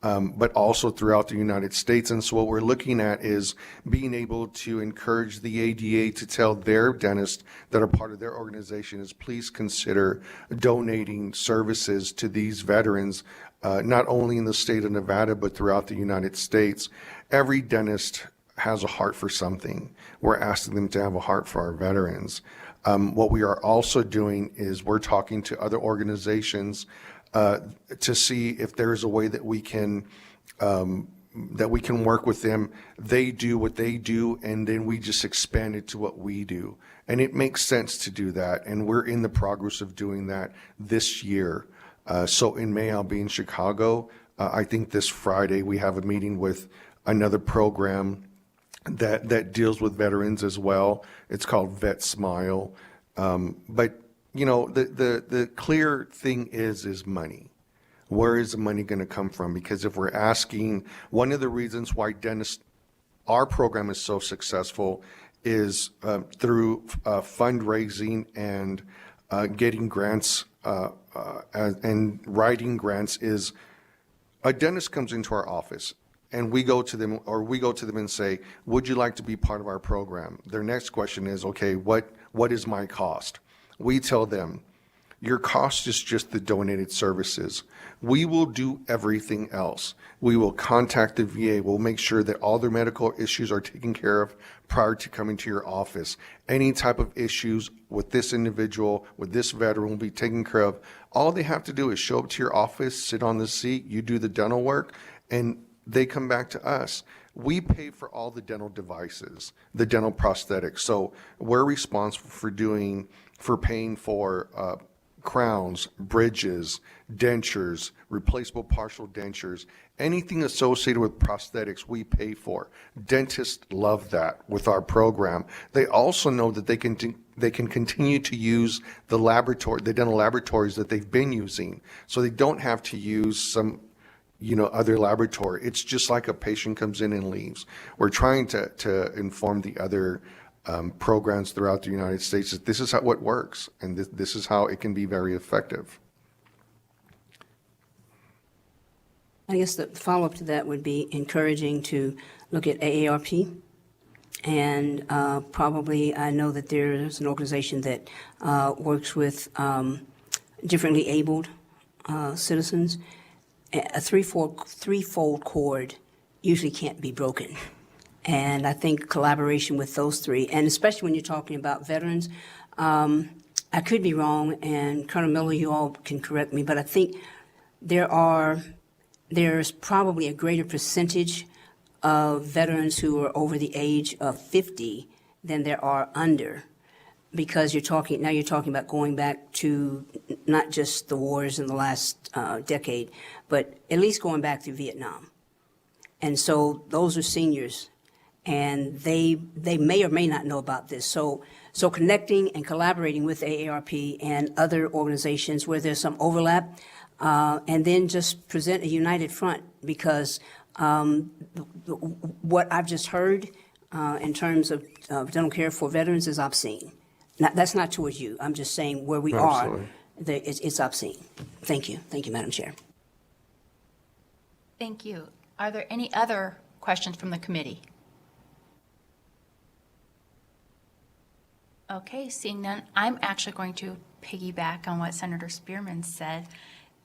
but also throughout the United States. And so what we're looking at is being able to encourage the ADA to tell their dentists that are part of their organization is please consider donating services to these veterans, not only in the state of Nevada, but throughout the United States. Every dentist has a heart for something. We're asking them to have a heart for our veterans. What we are also doing is we're talking to other organizations to see if there is a way that we can work with them. They do what they do, and then we just expand it to what we do. And it makes sense to do that, and we're in the progress of doing that this year. So in May, I'll be in Chicago. I think this Friday we have a meeting with another program that deals with veterans as well. It's called Vet Smile. But you know, the clear thing is money. Where is the money going to come from? Because if we're asking, one of the reasons why dentists, our program is so successful is through fundraising and getting grants and writing grants. Is a dentist comes into our office and we go to them and say, would you like to be part of our program? Their next question is, okay, what is my cost? We tell them, your cost is just the donated services. We will do everything else. We will contact the VA. We'll make sure that all their medical issues are taken care of prior to coming to your office. Any type of issues with this individual, with this veteran will be taken care of. All they have to do is show up to your office, sit on the seat, you do the dental work, and they come back to us. We pay for all the dental devices, the dental prosthetics. So we're responsible for paying for crowns, bridges, dentures, replaceable partial dentures, anything associated with prosthetics we pay for. Dentists love that with our program. They also know that they can continue to use the dental laboratories that they've been using. So they don't have to use some other laboratory. It's just like a patient comes in and leaves. We're trying to inform the other programs throughout the United States that this is how it works, and this is how it can be very effective. I guess the follow-up to that would be encouraging to look at AARP. And probably I know that there's an organization that works with differently abled citizens. A threefold cord usually can't be broken. And I think collaboration with those three, and especially when you're talking about veterans, I could be wrong, and Colonel Miller, you all can correct me, but I think there's probably a greater percentage of veterans who are over the age of 50 than there are under, because you're talking about going back to not just the wars in the last decade, but at least going back to Vietnam. And so those are seniors, and they may or may not know about this. So connecting and collaborating with AARP and other organizations where there's some overlap, and then just present a united front, because what I've just heard in terms of dental care for veterans is obscene. Now, that's not towards you. I'm just saying where we Absolutely. are, it's obscene. Thank you. Thank you, Madam Chair. Thank you. Are there any other questions from the committee? Okay, seeing none, I'm actually going to piggyback on what Senator Spearman said,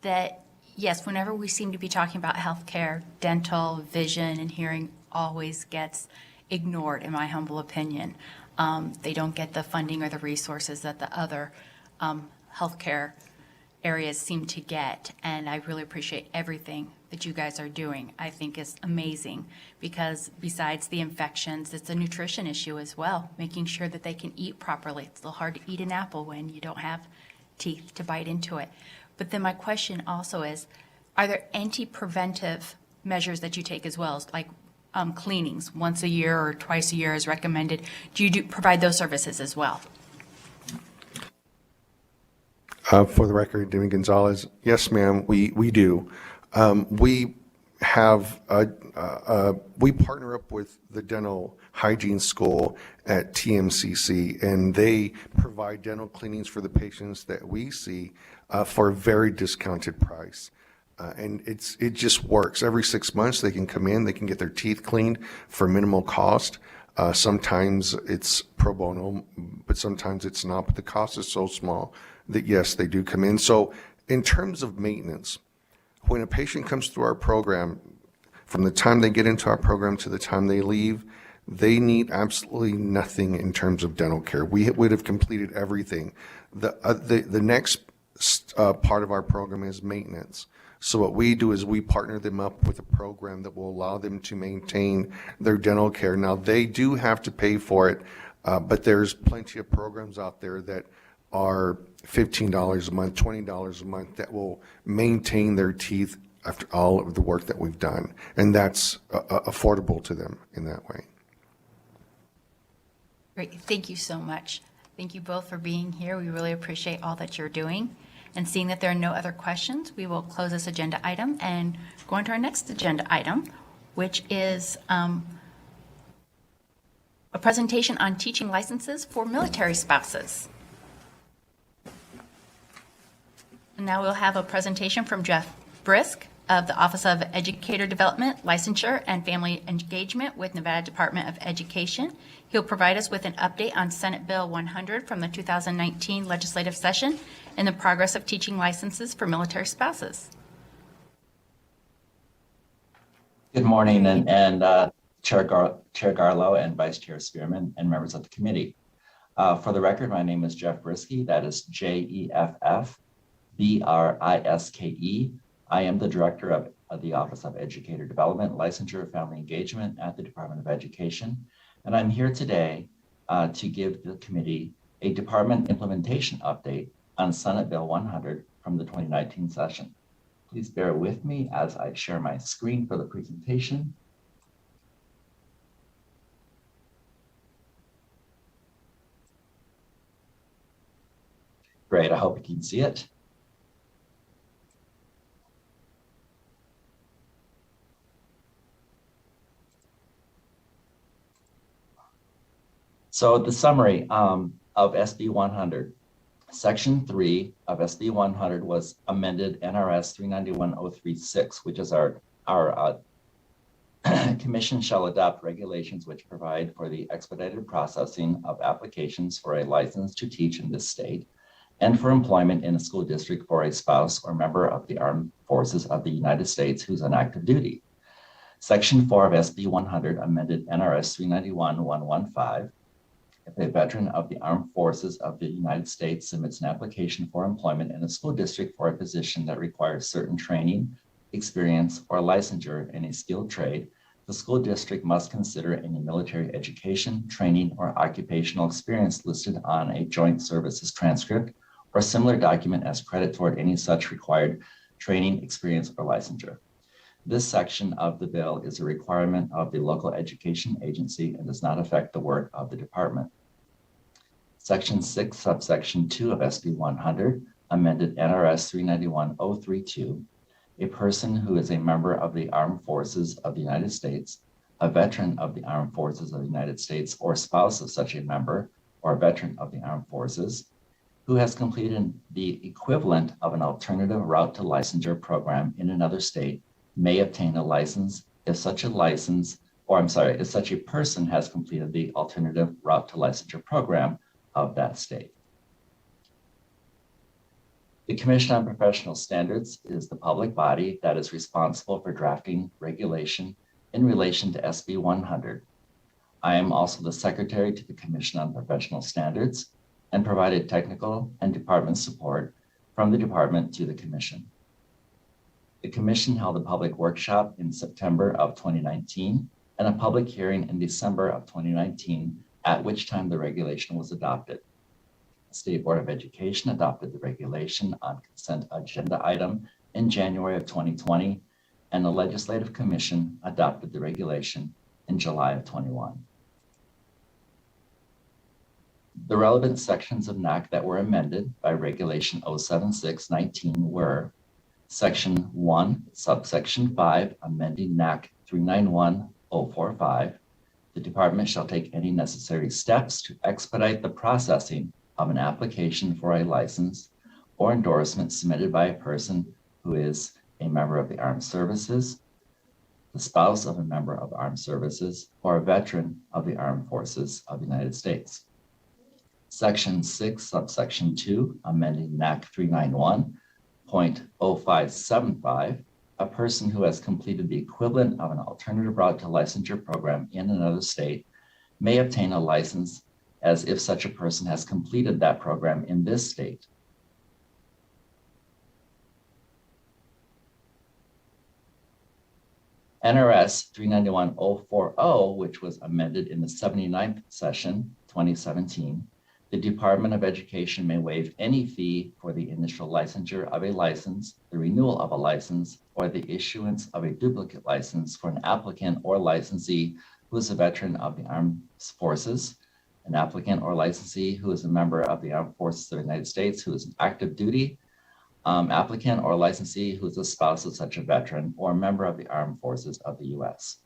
that yes, whenever we seem to be talking about healthcare, dental, vision, and hearing always gets ignored, in my humble opinion. They don't get the funding or the resources that the other healthcare areas seem to get, and I really appreciate everything that you guys are doing, I think is amazing, because besides the infections, it's a nutrition issue as well, making sure that they can eat properly. It's a little hard to eat an apple when you don't have teeth to bite into it. But then my question also is, are there anti-preventive measures that you take as well, like cleanings once a year or twice a year as recommended? Do you provide those services as well? For the record, Demi Gonzalez, yes, ma'am, we do. We have, we partner up with the dental hygiene school at TMCC, and they provide dental cleanings for the patients that we see for a very discounted price. And it just works. Every 6 months, they can come in, they can get their teeth cleaned for minimal cost. Sometimes it's pro bono, but sometimes it's not. But the cost is so small that, yes, they do come in. So in terms of maintenance, when a patient comes through our program, from the time they get into our program to the time they leave, they need absolutely nothing in terms of dental care. We would have completed everything. The next part of our program is maintenance. So what we do is we partner them up with a program that will allow them to maintain their dental care. Now, they do have to pay for it, but there's plenty of programs out there that are $15 a month, $20 a month that will maintain their teeth after all of the work that we've done. And that's affordable to them in that way. Great. Thank you so much. Thank you both for being here. We really appreciate all that you're doing. And seeing that there are no other questions, we will close this agenda item and go on to our next agenda item, which is a presentation on teaching licenses for military spouses. And now we'll have a presentation from Jeff Brisk of the Office of Educator Development, Licensure, and Family Engagement with Nevada Department of Education. He'll provide us with an update on Senate Bill 100 from the 2019 legislative session and the progress of teaching licenses for military spouses. Good morning, and Chair Garlow and Vice Chair Spearman and members of the committee. For the record, my name is Jeff Briske. That is Jeffbriske. I am the Director of the Office of Educator Development, Licensure, Family Engagement at the Department of Education. And I'm here today to give the committee a department implementation update on Senate Bill 100 from the 2019 session. Please bear with me as I share my screen for the presentation. Great, I hope you can see it. So the summary of SB 100. Section 3 of SB 100 was amended NRS 391.036, which is our commission shall adopt regulations which provide for the expedited processing of applications for a license to teach in this state and for employment in a school district for a spouse or member of the armed forces of the United States who's on active duty. Section 4 of SB 100 amended NRS 391.115. If a veteran of the armed forces of the United States submits an application for employment in a school district for a position that requires certain training, experience, or licensure in a skilled trade, the school district must consider any military education, training, or occupational experience listed on a joint services transcript or similar document as credit toward any such required training, experience, or licensure. This section of the bill is a requirement of the local education agency and does not affect the work of the department. Section 6, subsection 2 of SB 100 amended NRS 391.032. A person who is a member of the armed forces of the United States, a veteran of the armed forces of the United States, or spouse of such a member or veteran of the armed forces, who has completed the equivalent of an alternative route to licensure program in another state may obtain a license if such a person has completed the alternative route to licensure program of that state. The Commission on Professional Standards is the public body that is responsible for drafting regulation in relation to SB 100. I am also the Secretary to the Commission on Professional Standards and provided technical and department support from the department to the Commission. The commission held a public workshop in September of 2019 and a public hearing in December of 2019, at which time the regulation was adopted. The State Board of Education adopted the regulation on consent agenda item in January of 2020, and the Legislative Commission adopted the regulation in July of 21. The relevant sections of NAC that were amended by Regulation 07619 were Section 1, Subsection 5, amending NAC 391045. The department shall take any necessary steps to expedite the processing of an application for a license or endorsement submitted by a person who is a member of the armed services, the spouse of a member of armed services, or a veteran of the armed forces of the United States. Section 6, Subsection 2, amending NAC 391.0575, a person who has completed the equivalent of an alternative route to licensure program in another state may obtain a license as if such a person has completed that program in this state. NRS 391.040, which was amended in the 79th session, 2017, the Department of Education may waive any fee for the initial licensure of a license, the renewal of a license, or the issuance of a duplicate license for an applicant or licensee who is a veteran of the armed forces, an applicant or licensee who is a member of the armed forces of the United States who is an active duty, applicant or licensee who is a spouse of such a veteran or a member of the armed forces of the U.S.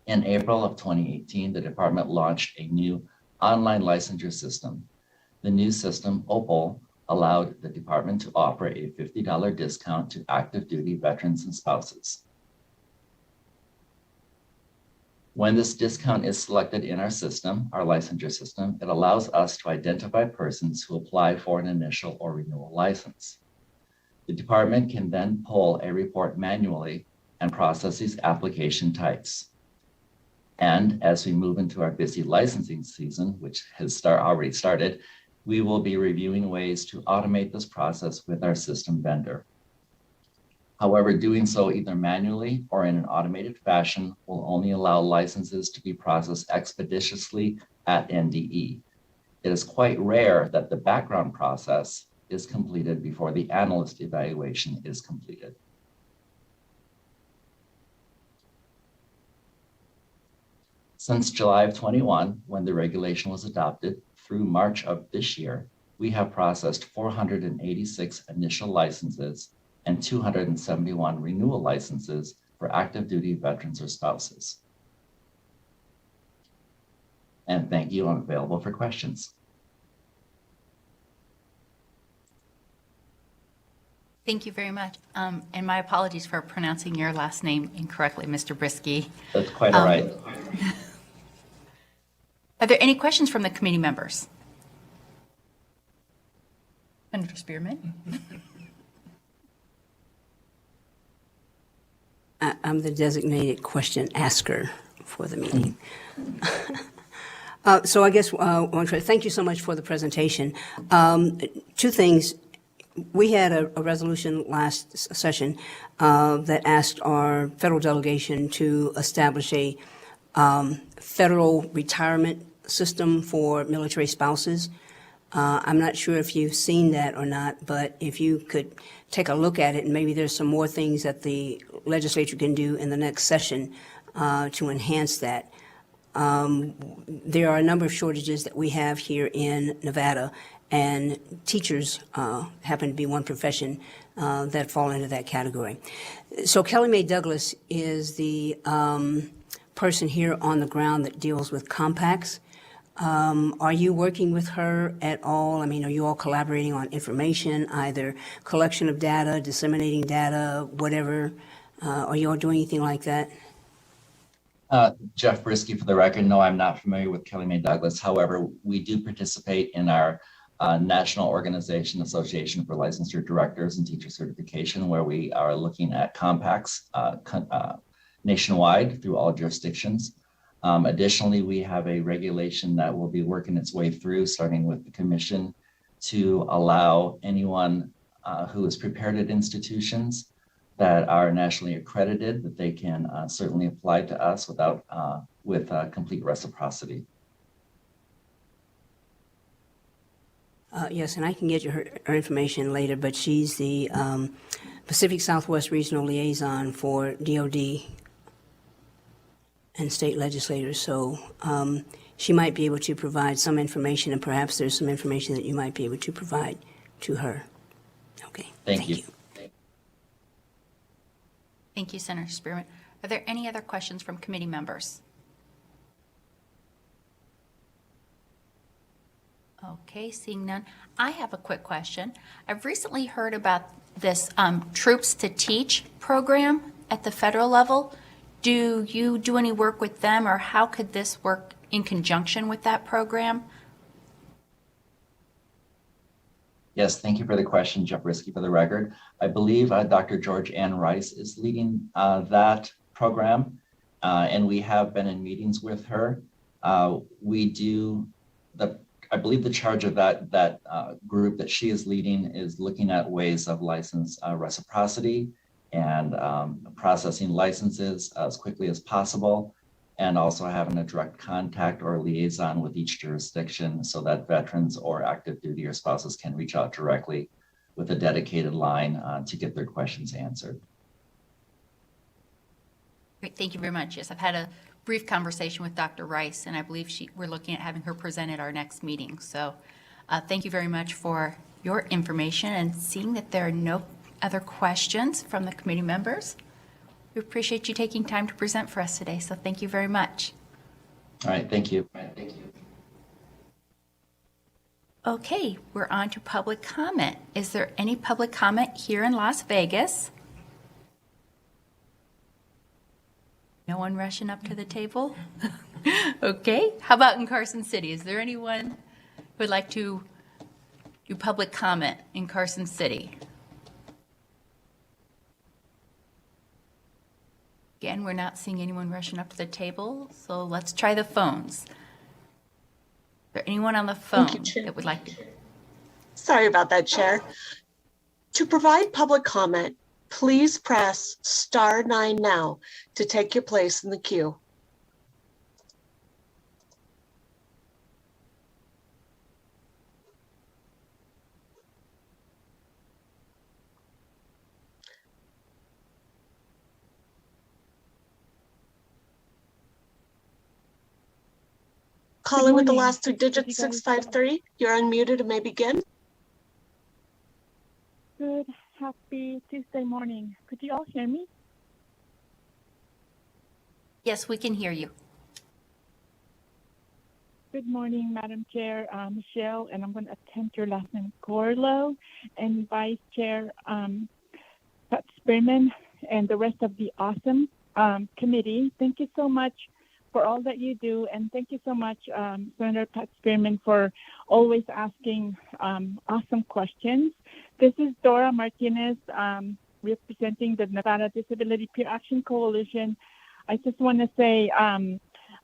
In April of 2018, the department launched a new online licensure system. The new system, OPAL, allowed the department to offer a $50 discount to active duty veterans and spouses. When this discount is selected in our system, our licensure system, it allows us to identify persons who apply for an initial or renewal license. The department can then pull a report manually and process these application types. And as we move into our busy licensing season, which has already started, we will be reviewing ways to automate this process with our system vendor. However, doing so either manually or in an automated fashion will only allow licenses to be processed expeditiously at NDE. It is quite rare that the background process is completed before the analyst evaluation is completed. Since July of 21, when the regulation was adopted, through March of this year, we have processed 486 initial licenses and 271 renewal licenses for active duty veterans or spouses. And thank you, I'm available for questions. Thank you very much. And my apologies for pronouncing your last name incorrectly, Mr. Brisky. That's quite all right. Are there any questions from the committee members? Senator Spearman? I'm the designated question asker for the meeting. So I guess, thank you so much for the presentation. Two things. We had a resolution last session that asked our federal delegation to establish a federal retirement system for military spouses. I'm not sure if you've seen that or not, but if you could take a look at it, and maybe there's some more things that the legislature can do in the next session to enhance that. There are a number of shortages that we have here in Nevada, and teachers happen to be one profession that fall into that category. So Kelly Mae Douglas is the person here on the ground that deals with compacts. Are you working with her at all? I mean, are you all collaborating on information, either collection of data, disseminating data, whatever? Are you all doing anything like that? Jeff Brisky, for the record, no, I'm not familiar with Kelly Mae Douglas. However, we do participate in our National Organization Association for Licensure Directors and Teacher Certification, where we are looking at compacts nationwide through all jurisdictions. Additionally, we have a regulation that will be working its way through, starting with the commission, to allow anyone who is prepared at institutions that are nationally accredited, that they can certainly apply to us with complete reciprocity. Yes, and I can get you her information later, but she's the Pacific Southwest Regional Liaison for DOD and state legislators. So she might be able to provide some information, and perhaps there's some information that you might be able to provide to her. Okay. Thank you. Thank you, Senator Spearman. Are there any other questions from committee members? Okay, seeing none. I have a quick question. I've recently heard about this Troops to Teach program at the federal level. Do you do any work with them, or how could this work in conjunction with that program? Yes, thank you for the question, Jeff Risky, for the record. I believe Dr. George Ann Rice is leading that program, and we have been in meetings with her. I believe the charge of that group that she is leading is looking at ways of license reciprocity and processing licenses as quickly as possible, and also having a direct contact or liaison with each jurisdiction so that veterans or active duty or spouses can reach out directly with a dedicated line to get their questions answered. Great, thank you very much. Yes, I've had a brief conversation with Dr. Rice, and I believe we're looking at having her present at our next meeting. So thank you very much for your information, and seeing that there are no other questions from the committee members, we appreciate you taking time to present for us today. So thank you very much. All right, thank you. Okay, we're on to public comment. Is there any public comment here in Las Vegas? No one rushing up to the table? Okay, how about in Carson City? Is there anyone who would like to do public comment in Carson City? Again, we're not seeing anyone rushing up to the table, so let's try the phones. Is there anyone on the phone that would like to? Sorry about that, Chair. To provide public comment, please press *9 now to take your place in the queue. Calling with the last 2 digits, 653. You're unmuted and may begin. Good, happy Tuesday morning. Could you all hear me? Yes, we can hear you. Good morning, Madam Chair, Michelle, and I'm going to attempt your last name, Gorlow, and Vice Chair Pat Spearman, and the rest of the awesome committee. Thank you so much for all that you do, and thank you so much, Senator Pat Spearman, for always asking awesome questions. This is Dora Martinez, representing the Nevada Disability Peer Action Coalition. I just want to say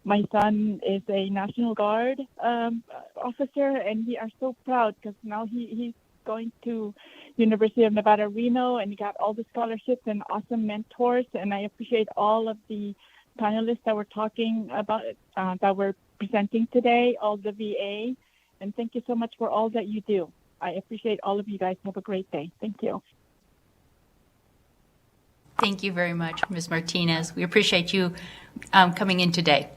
my son is a National Guard officer, and we are so proud because now he's going to University of Nevada, Reno, and he got all the scholarships and awesome mentors, and I appreciate all of the panelists that were talking about that were presenting today, all the VA, and thank you so much for all that you do. I appreciate all of you guys. Have a great day. Thank you. Thank you very much, Ms. Martinez. We appreciate you coming in today.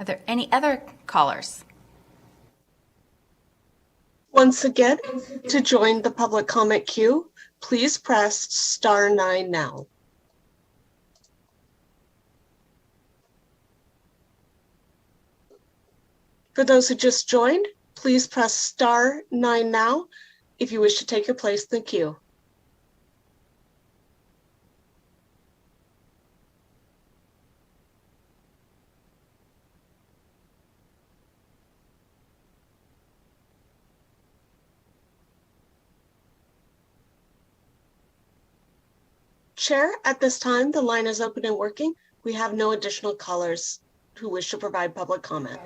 Are there any other callers? Once again, to join the public comment queue, please press *9 now. For those who just joined, please press *9 now if you wish to take your place in the queue. Chair, at this time, the line is open and working. We have no additional callers who wish to provide public comment.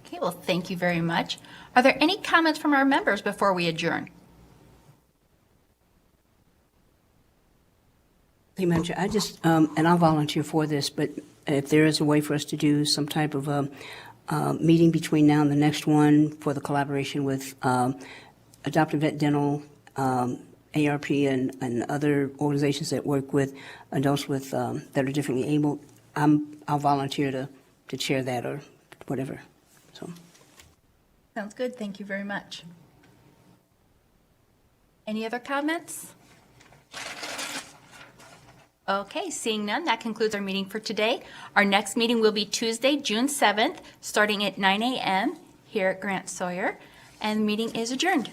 Okay, well, thank you very much. Are there any comments from our members before we adjourn? Hey, Madam Chair, I just, and I'll volunteer for this, but if there is a way for us to do some type of meeting between now and the next one for the collaboration with Adopted Vet Dental, Aarp, and other organizations that work with adults with that are differently able, I'll volunteer to chair that or whatever. So, Sounds good. Thank you very much. Any other comments? Okay, seeing none, that concludes our meeting for today. Our next meeting will be Tuesday, June 7th, starting at 9 a.m. here at Grant Sawyer, and the meeting is adjourned.